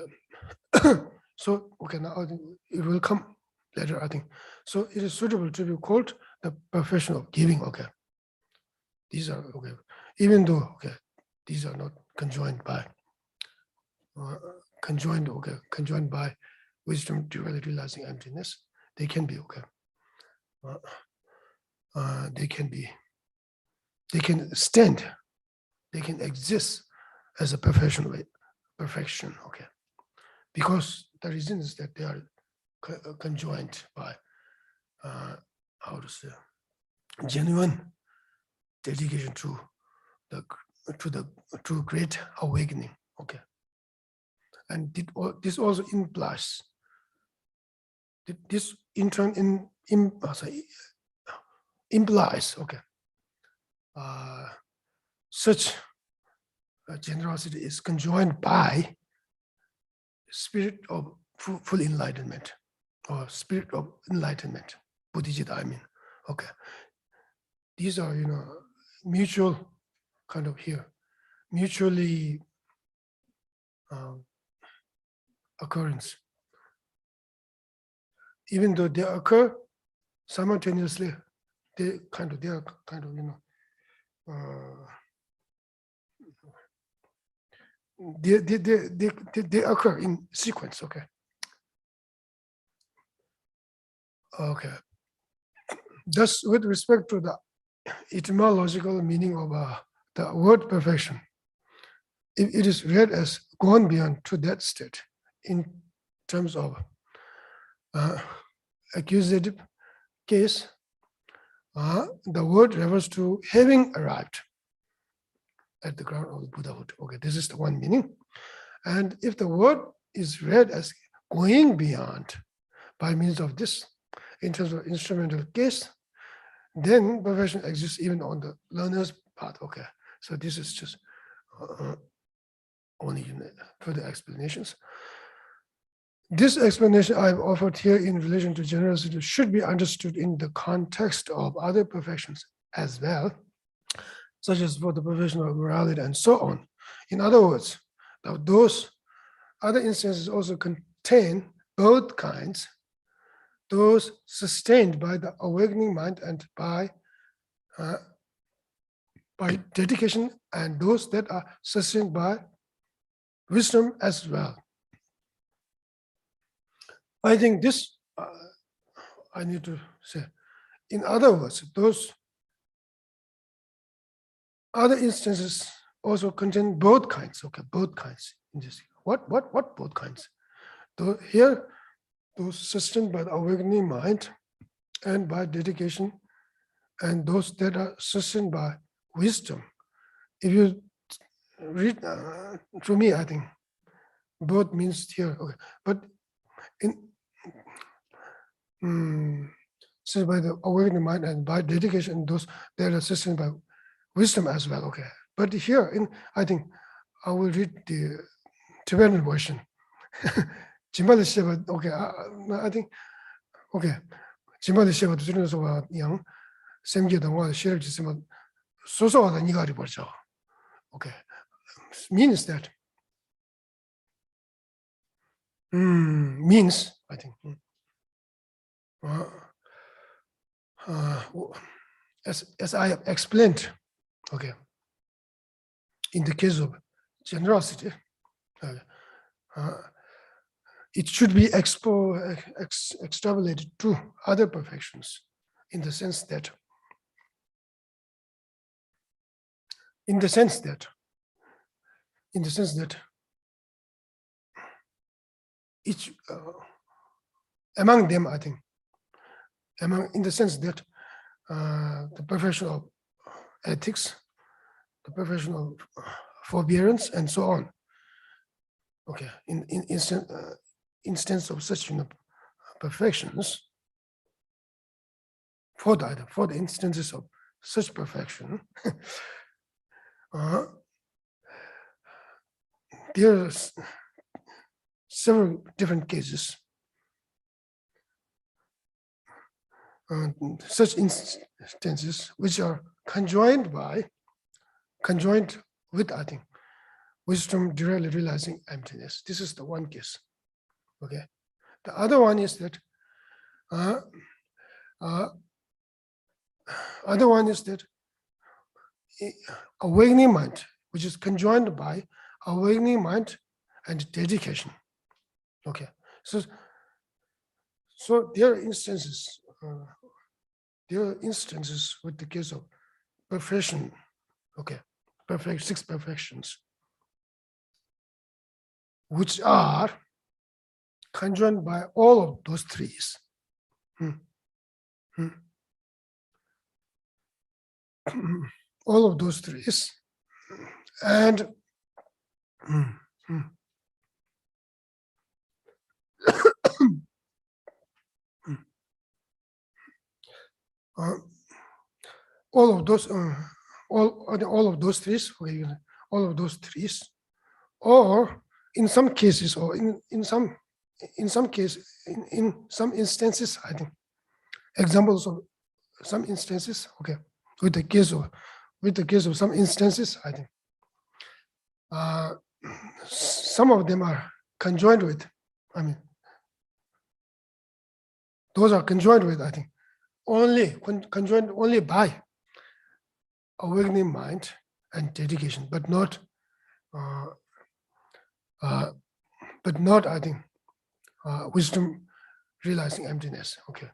so okay, now I think it will come later, I think. So it is suitable to be called the perfection of giving. Okay, these are okay, even though okay, these are not conjoined by conjoined by wisdom directly realizing emptiness. They can be okay. They can stand, they can exist as a perfection. Okay, because the reason is that they are conjoined by how to say, genuine dedication to great awakening. Okay, and this also implies this in turn implies okay, such generosity is conjoined by spirit of full enlightenment or spirit of enlightenment, Bodhicitta, I mean. Okay, these are mutual kind of here, mutually occurrence. Even though they occur simultaneously, they are kind of they occur in sequence. Okay. Okay. Thus, with respect to the etymological meaning of the word perfection, if it is read as gone beyond to that state, in terms of accusative case, the word refers to having arrived at the ground of Buddhahood. Okay, this is the one meaning. And if the word is read as going beyond by means of this, in terms of instrumental case, then perfection exists even on the learner's part. Okay, so this is just only further explanations. This explanation I've offered here in relation to generosity should be understood in the context of other perfections as well, such as for the perfection of morality and so on. In other words, those other instances also contain both kinds, those sustained by the awakening mind and by dedication, and those that are sustained by wisdom as well. I think this, I need to say, in other words, those other instances also contain both kinds, okay, both kinds in this. What both kinds? Here, those sustained by the awakening mind and by dedication, and those that are sustained by wisdom. If you read, to me, I think both means here, okay, but so by the awakening mind and by dedication, those that are sustained by wisdom as well, okay. But here, I think I will read the Tibetan version. Okay, I think, okay. Jimbali Sheva to students of young, same year than one shared some so the Nigari Borja. Okay, means that. Means, I think. As I have explained, okay, in the case of generosity, it should be extrapolated to other perfections in the sense that each among them, I think, in the sense that the perfection of ethics, the perfection of forbearance, and so on. Okay, in instance of such perfections, for the instances of such perfection, there are several different cases. Such instances which are conjoined with, I think, wisdom directly realizing emptiness. This is the one case. Okay. The other one is that awakening mind, which is conjoined by awakening mind and dedication. Okay. So there are instances. With the case of perfection. Okay, six perfections, which are conjoined by all of those threes. All of those threes. And all of those threes, or in some cases, or in some instances, I think, examples of some instances, okay, with the case of some instances, I think, some of them are conjoined with, I mean, those are conjoined with, I think, conjoined only by awakening mind and dedication, but not, I think, wisdom realizing emptiness. Okay.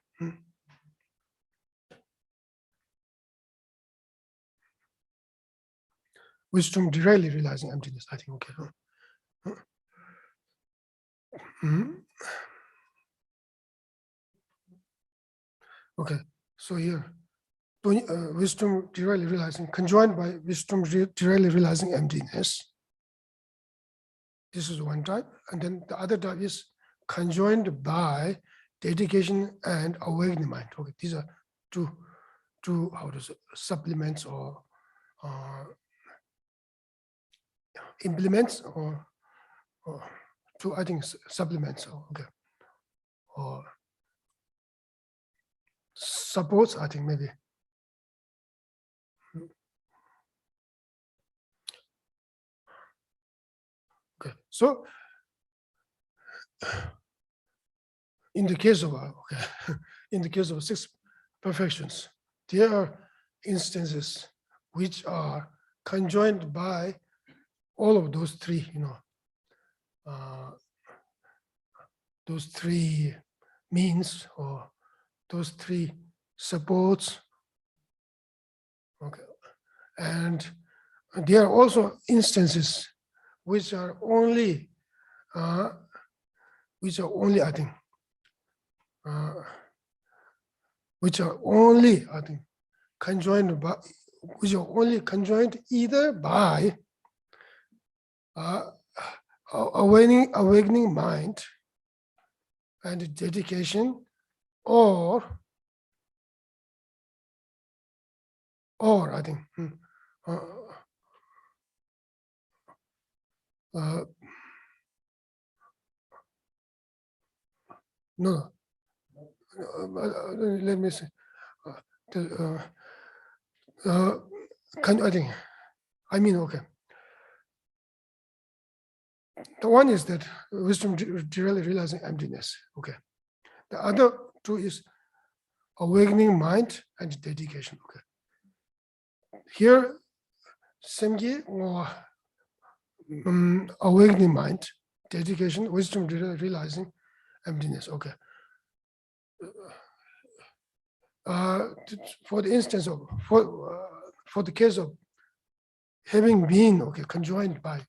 Wisdom directly realizing emptiness, I think. Okay. Okay, so here, wisdom directly realizing, conjoined by wisdom directly realizing emptiness. This is one type. And then the other type is conjoined by dedication and awakening mind. Okay, these are two how to say, supplements or implements or two, I think, supplements. Okay, or supports, I think, maybe. Okay, so in the case of in the case of 6 perfections, there are instances which are conjoined by all of those 3, those 3 means or those 3 supports. Okay, and there are also instances which are only, I think, which are only, I think, conjoined by, which are only conjoined either by awakening mind and dedication, or I think, no, let me see. I think, I mean, okay. The one is that wisdom really realizing emptiness. Okay. The other 2 is awakening mind and dedication. Okay. Here, Semgi or awakening mind, dedication, wisdom realizing emptiness. Okay. For the instance of for the case of having been conjoined by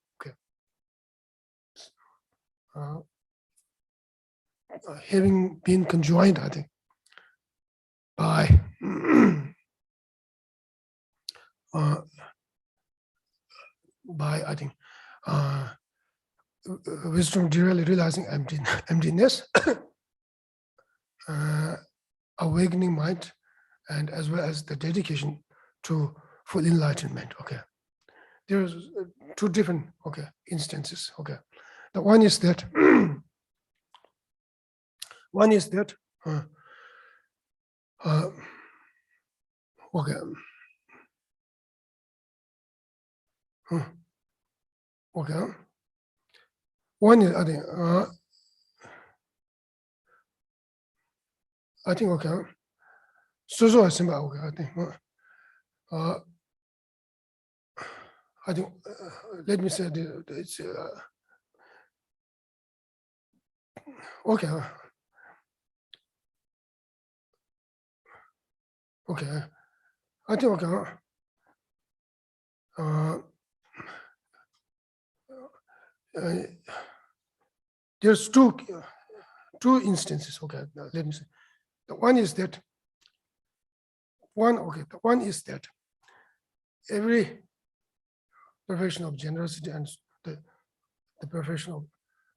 having been conjoined, I think, by I think wisdom really realizing emptiness, awakening mind, and as well as the dedication to full enlightenment. Okay, there's 2 different instances. Okay, the one is that okay. Okay. One is, I think, okay. So simple, okay, I think. I think, let me say it's, okay. Okay. I think, okay. There's two instances. Okay, now let me say. The one is that every perfection of generosity and the perfection of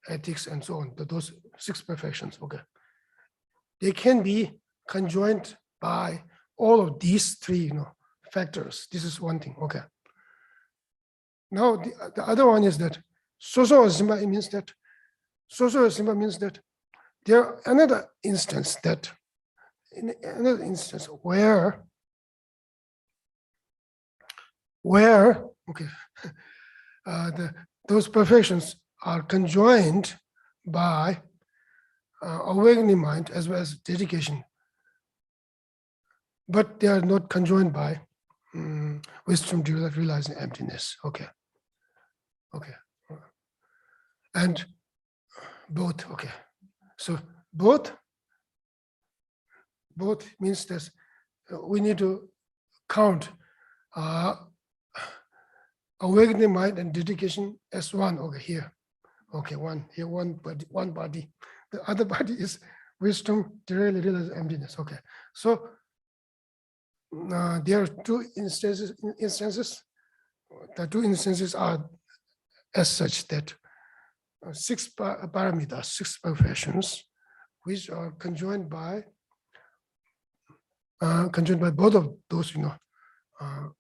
ethics and so on, those 6 perfections, okay, they can be conjoined by all of these 3 factors. This is one thing. Okay. Now the other one is that soso asimba means that there another instance where okay those perfections are conjoined by awakening mind as well as dedication, but they are not conjoined by wisdom realizing emptiness. Okay. And both. Okay, so both means that we need to count awakening mind and dedication as one. Okay, here. Okay, one here, one body. The other body is wisdom directly realizes emptiness. Okay, so there are two instances. The two instances are as such that six paramitas, six perfections, which are conjoined by both of those,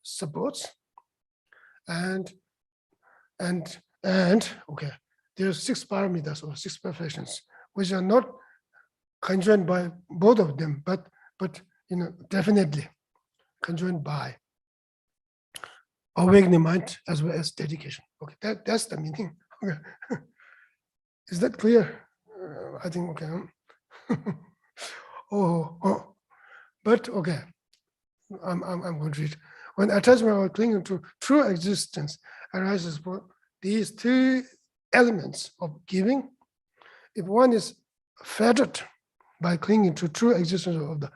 supports, and okay, there are six paramitas or six perfections which are not conjoined by both of them, but definitely conjoined by awakening mind as well as dedication. Okay, that's the meaning. Okay. Is that clear? I think okay. oh, but okay. I'm going to read. When attachment or clinging to true existence arises for these three elements of giving, if one is fettered by clinging to true existence of the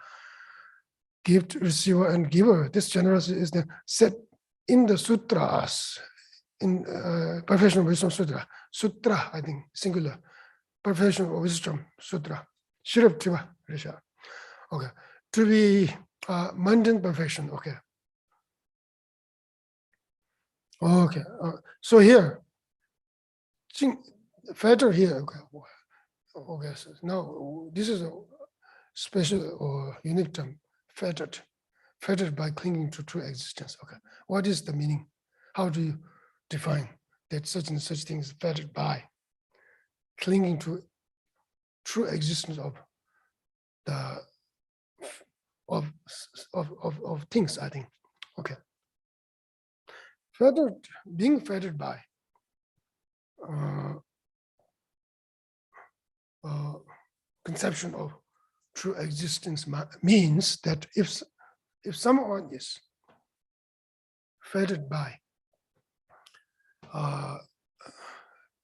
gift, receiver, and giver, this generosity is then set in the sutras, in Perfection of Wisdom Sutra. Sutra, I think, singular. Perfection of Wisdom Sutra. Shiraptiva, Risha. Okay. To be mundane perfection. Okay. Okay. So here, fetter here. Okay. Okay. So now this is a special or unique term. Fettered by clinging to true existence. Okay. What is the meaning? How do you define that such and such thing is fettered by clinging to true existence of the of things, I think. Okay. Being fettered by conception of true existence means that if someone is fettered by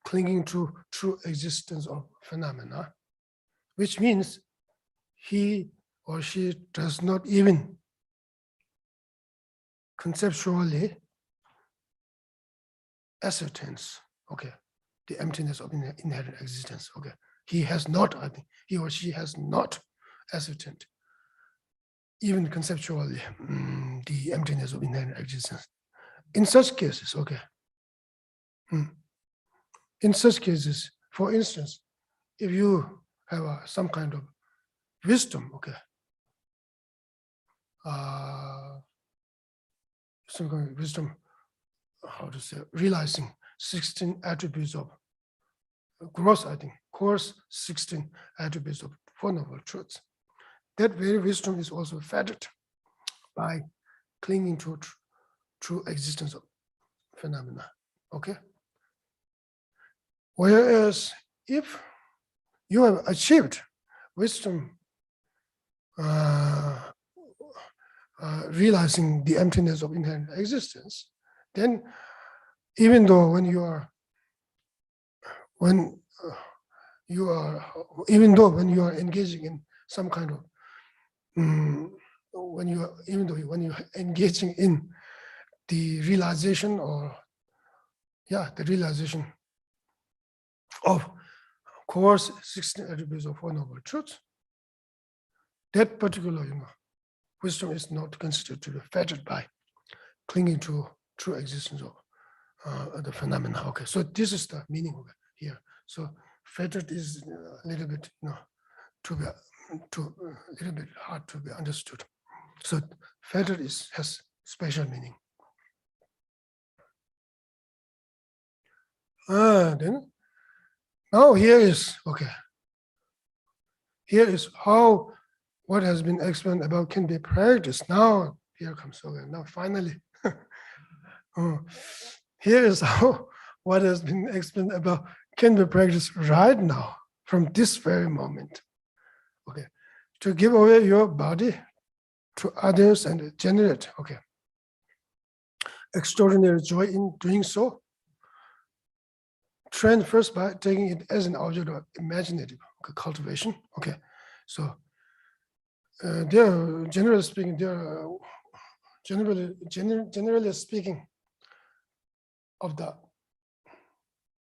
clinging to true existence of phenomena, which means he or she does not even conceptually ascertains, okay, the emptiness of inherent existence. Okay, he or she has not ascertained even conceptually the emptiness of inherent existence. In such cases, okay, in such cases, for instance, if you have some kind of wisdom, okay, some kind of wisdom, how to say, realizing 16 attributes of gross, I think, course 16 attributes of Four Noble Truths. That very wisdom is also fettered by clinging to true existence of phenomena. Okay. Whereas if you have achieved wisdom, realizing the emptiness of inherent existence, then even though when you are engaging in some kind of when you're engaging in the realization the realization of course 16 attributes of Four Noble Truths, that particular wisdom is not considered to be fettered by clinging to true existence of the phenomena. Okay, so this is the meaning of it here. So fettered is a little bit a little bit hard to be understood. So fettered has special meaning. Then now here is how what has been explained about can be practiced. Now here comes now finally. Here is how what has been explained about can be practiced right now from this very moment. Okay, to give away your body to others and generate extraordinary joy in doing so. Train first by taking it as an object of imaginative cultivation. Okay, so generally speaking, generally speaking of the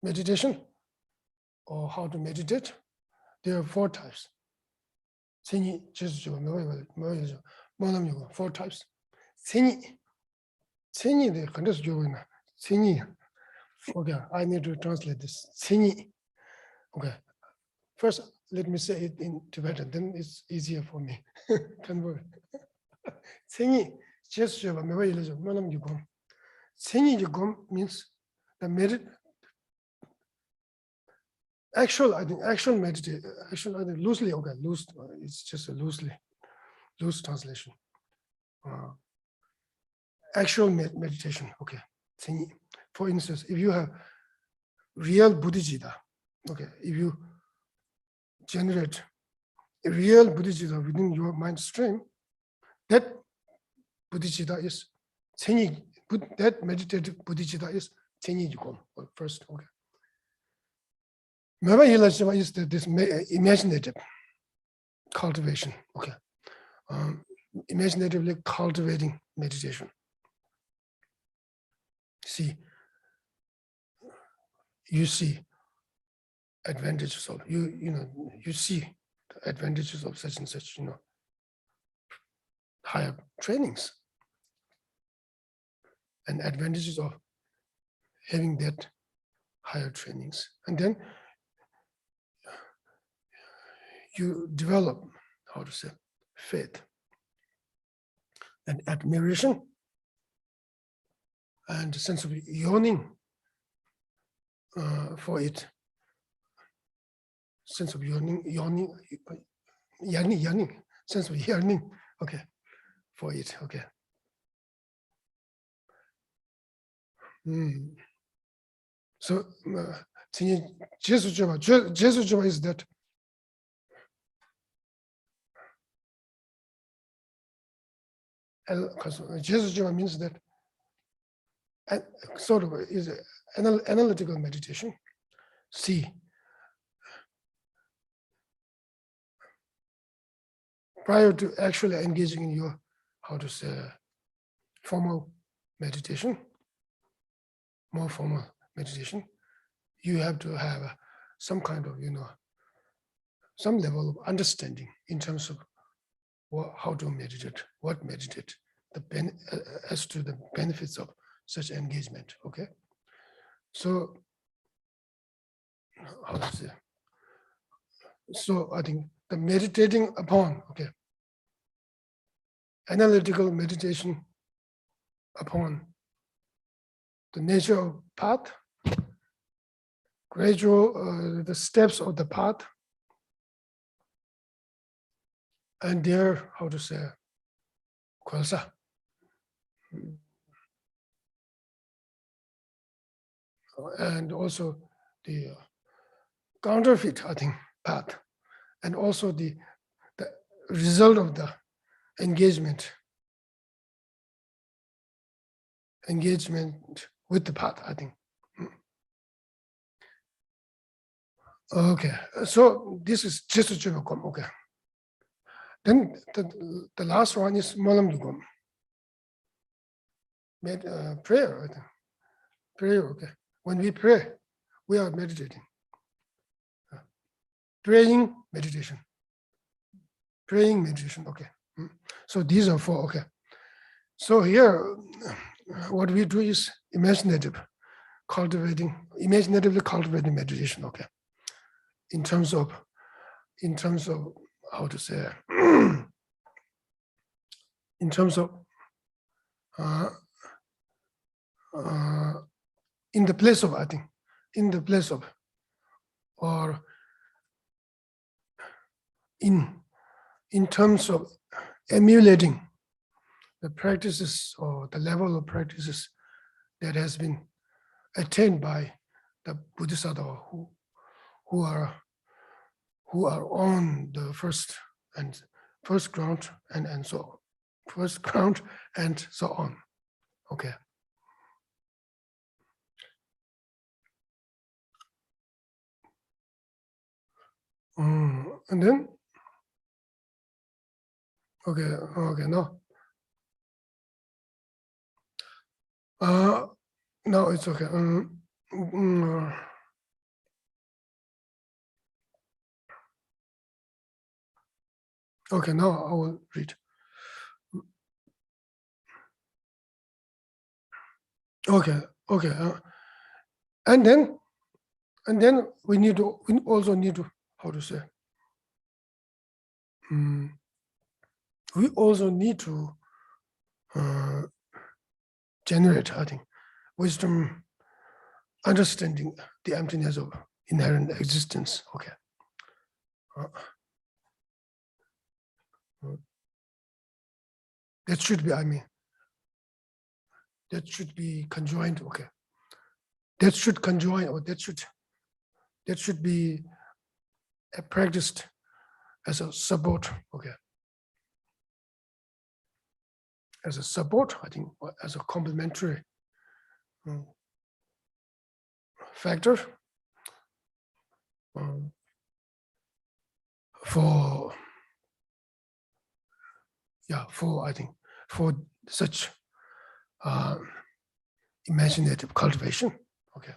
meditation or how to meditate, there are four types. Tsini, Jesus, four types. Tsini, the condes jovina. Tsini. Okay, I need to translate this. Tsini. Okay. First, let me say it in Tibetan, then it's easier for me. Convert. Tsini, Jesus, Tsini means the actual, I think, actual meditation, actual, I think, loosely, okay, loose, it's just a loose translation. Actual meditation, okay. For instance, if you have real Bodhicitta, okay, if you generate a real Bodhicitta within your mind stream, that Bodhicitta is that meditative Bodhicitta is first, okay. Meva Yilashima is this imaginative cultivation, okay. Imaginatively cultivating meditation. You see advantages of you see the advantages of such and such, higher trainings and advantages of having that higher trainings. And then you develop, how to say, faith and admiration and a sense of yearning for it. Sense of yearning, sense of yearning, okay, for it, okay. So, Jesus is that Jesus means that sort of is an analytical meditation. Prior to actually engaging in your, how to say, formal meditation, more formal meditation, you have to have some kind of, some level of understanding in terms of how to meditate, what meditate, as to the benefits of such engagement, okay? So, how to say? So I think the meditating upon, okay, analytical meditation upon the nature of path, gradual, the steps of the path, and their, how to say, kwalsa. And also the counterfeit, I think, path, and also the result of the engagement with the path, I think. Okay, so this is just a Chivakam, okay. Then the last one is Malam Yugam. Prayer, I think. Prayer, okay. When we pray, we are meditating. Praying meditation. Praying meditation, okay. So these are four, okay. So here, what we do is imaginatively cultivating meditation, okay. In terms of how to say, in terms of in the place of, I think, in the place of, or in terms of emulating the practices or the level of practices that has been attained by the Bodhisattva who are on the first ground and so first ground and so on. Okay. And then okay, no. No, it's okay. Okay, now I will read. Okay, okay. And then we also need to, how to say, we also need to generate, I think, wisdom, understanding the emptiness of inherent existence. Okay. That should be, that should be conjoined. Okay. That should conjoin, or that should be practiced as a support. Okay. As a support, I think, or as a complementary factor for I think, for such imaginative cultivation. Okay.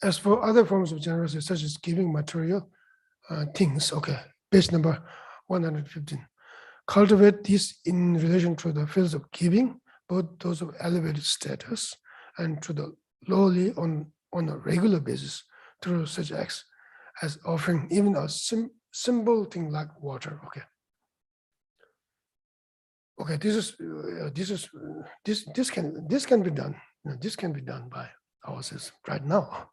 As for other forms of generosity, such as giving material things, okay, page number 115. Cultivate these in relation to the fields of giving, both those of elevated status and to the lowly on a regular basis through such acts as offering even a simple thing like water. Okay. Okay, this can be done. This can be done by ourselves right now.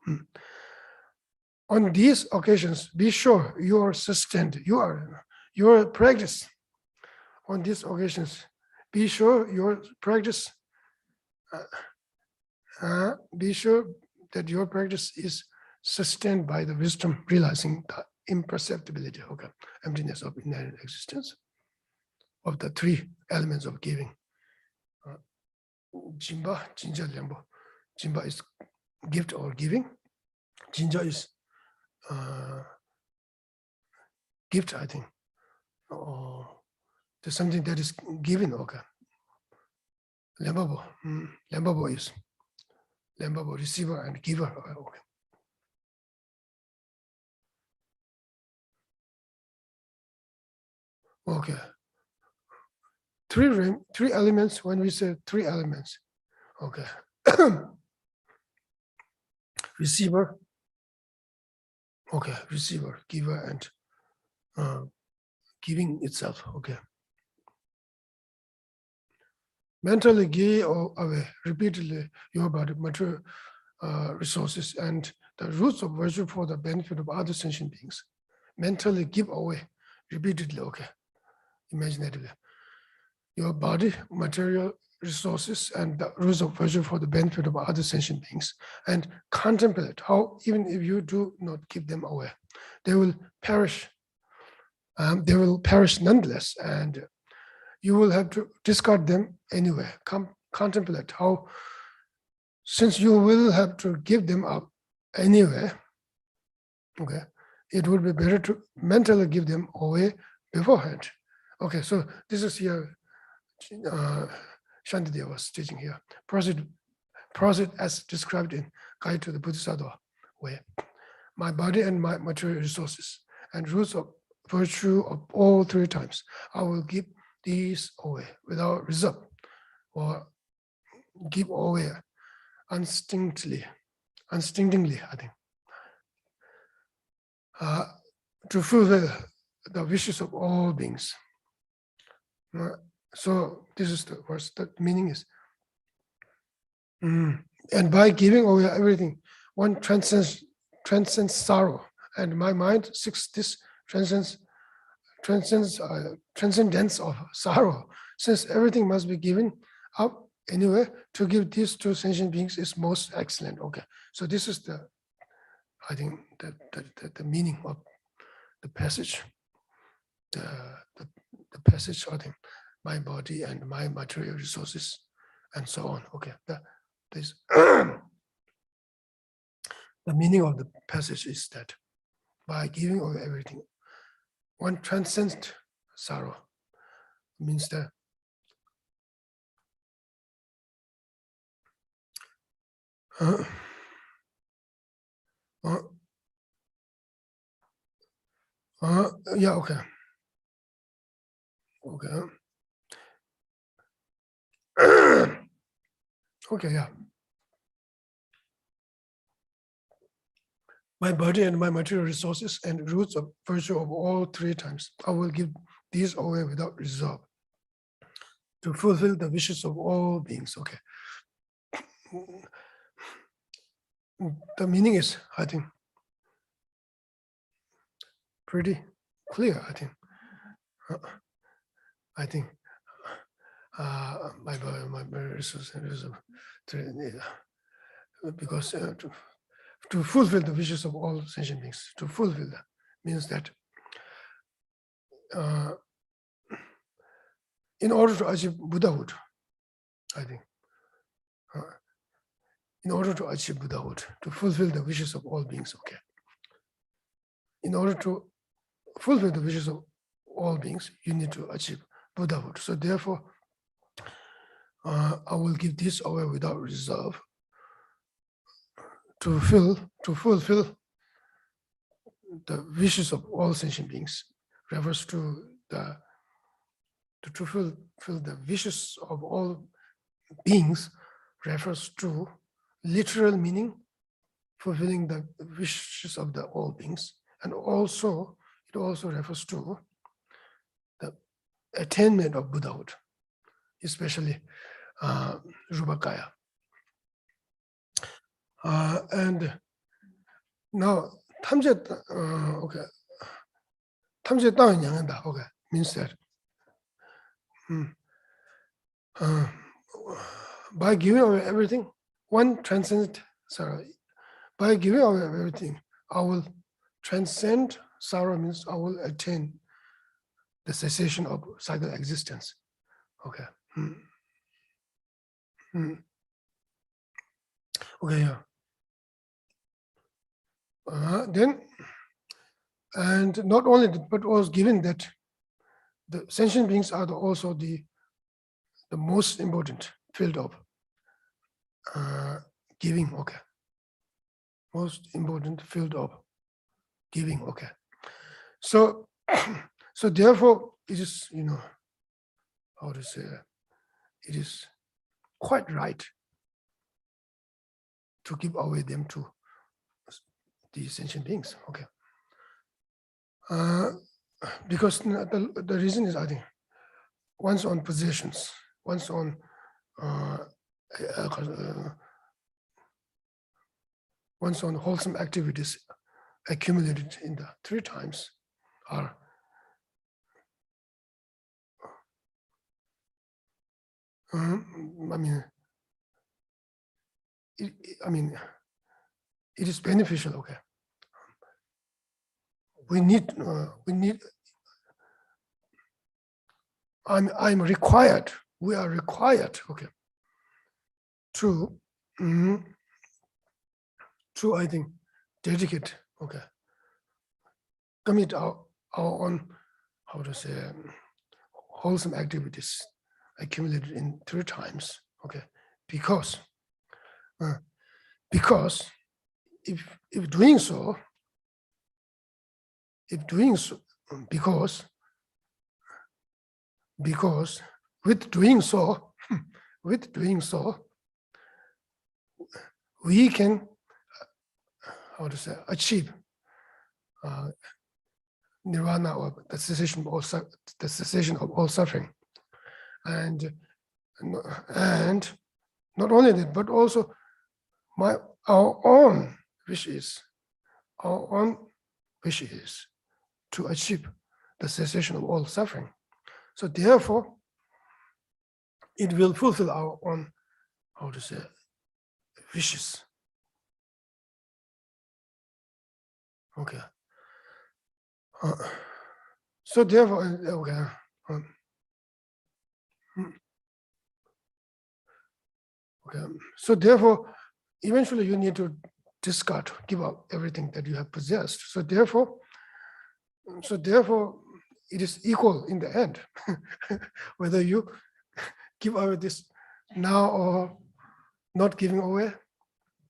On these occasions, be sure you are sustained. Your practice. On these occasions, be sure your practice. Be sure that your practice is sustained by the wisdom, realizing the imperceptibility, okay, emptiness of inherent existence of the three elements of giving. Jimba, Jinja, Lembo. Jimba is gift or giving. Jinja is gift, I think. Or there's something that is given, okay. Lembabo is Lembabo, receiver and giver, okay. Okay. Three elements, when we say three elements, okay. Receiver, okay, receiver, giver, and giving itself, okay. Mentally give away repeatedly your body, material resources, and the roots of virtue for the benefit of other sentient beings. Mentally give away repeatedly, okay, imaginatively, your body, material resources, and the roots of virtue for the benefit of other sentient beings, and contemplate how, even if you do not give them away, they will perish. They will perish nonetheless, and you will have to discard them anyway. Contemplate how, since you will have to give them up anyway, okay, it would be better to mentally give them away beforehand. Okay, so this is here. Shantideva was teaching here. Proceed as described in Guide to the Bodhisattva way. My body and my material resources and roots of virtue of all three times, I will give these away without reserve, or give away instinctively, I think, to fulfill the wishes of all beings. So this is the verse. The meaning is, and by giving away everything, one transcends sorrow, and my mind seeks this transcendence of sorrow. Since everything must be given up anyway, to give this to sentient beings is most excellent. Okay, so this is the, I think, the meaning of the passage. The passage, I think, my body and my material resources, and so on. Okay, this the meaning of the passage is that by giving away everything, one transcends sorrow. Means that Yeah, okay. Okay. Okay, yeah. My body and my material resources and roots of virtue of all 3 times. I will give these away without reserve to fulfill the wishes of all beings. Okay. The meaning is, I think, pretty clear, I think. I think my body, my resources, because to fulfill the wishes of all sentient beings, to fulfill that means that in order to achieve Buddhahood, I think, in order to achieve Buddhahood, to fulfill the wishes of all beings, okay. In order to fulfill the wishes of all beings, you need to achieve Buddhahood. So therefore, I will give this away without reserve to fulfill the wishes of all sentient beings. Refers to to fulfill the wishes of all beings, refers to literal meaning, fulfilling the wishes of the all beings, and also it also refers to the attainment of Buddhahood, especially Rupakaya. And now 탐제 okay, 탐제 땅은 양한다. Okay, means that by giving away everything, one transcends sorrow. By giving away everything, I will transcend sorrow, means I will attain the cessation of cycle existence. Okay. Okay, yeah. Then, and not only that, but was given that the sentient beings are also the most important field of giving. Okay. Most important field of giving. Okay. So, so therefore, it is, how to say, it is quite right to give away them to the sentient beings. Okay. Because the reason is, I think, one's own possessions, one's own wholesome activities accumulated in the 3 times are it is beneficial. Okay. We need. I'm required. We are required. Okay. To I think dedicate. Okay. Commit our own, how to say, wholesome activities accumulated in 3 times. Okay. Because if doing so, because with doing so, we can, how to say, achieve nirvana, or the cessation of all suffering, and not only that, but also our own wishes to achieve the cessation of all suffering. So therefore, it will fulfill our own, how to say, wishes. Okay. So therefore, okay. Okay. So therefore, eventually you need to discard, give up everything that you have possessed. So therefore, it is equal in the end, whether you give away this now or not giving away.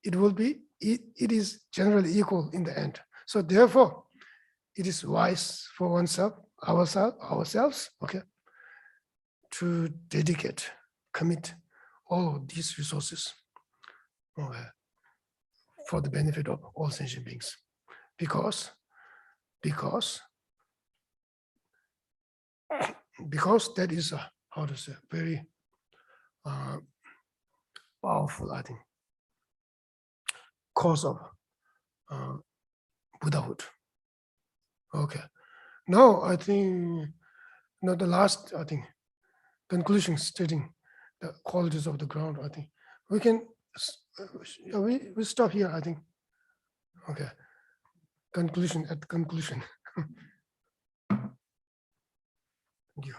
It will be. It is generally equal in the end. So therefore, it is wise for ourselves, okay, to dedicate, commit all of these resources for the benefit of all sentient beings, because that is how to say, very powerful, I think, cause of Buddhahood. Okay. Now I think the last, I think, conclusion stating the qualities of the ground. I think we can we stop here. I think. Okay. Conclusion. Thank you.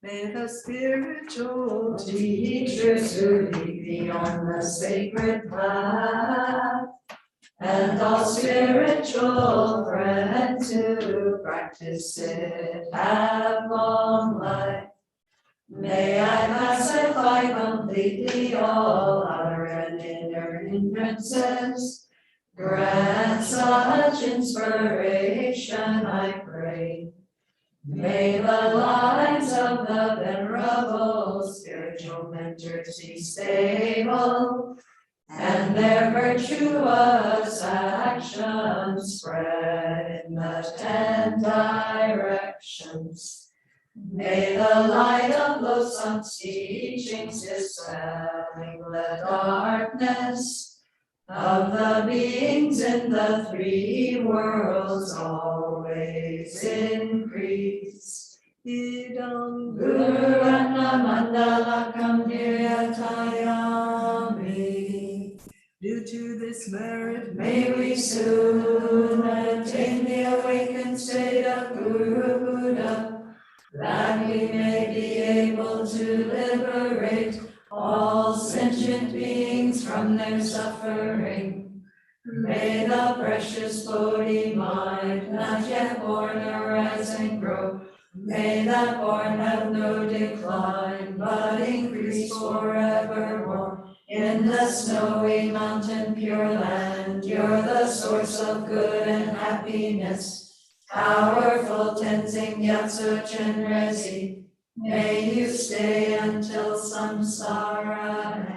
May the spiritual teachers who lead thee on the sacred path, and all spiritual friends who practice it have long life. May I pacify completely all outer and inner hindrances. Grant such inspiration, I pray. May the lives of the venerable spiritual mentors be stable, and their virtuous actions spread in the 10 directions. May the light of wholesome's teachings dispelling the darkness of the beings in the 3 worlds always increase. Idam Guru Ratna Mandalakam Niryatayami. Due to this merit, may we soon attain the awakened state of Guru Buddha, that we may be able to liberate all sentient beings from their suffering. May the precious Bodhi mind, not yet born, arise and grow. May that born have no decline, but increase forevermore. In the snowy mountain pure land, you're the source of good and happiness. Powerful Tenzing Gyatso Chenrezig, may you stay until samsara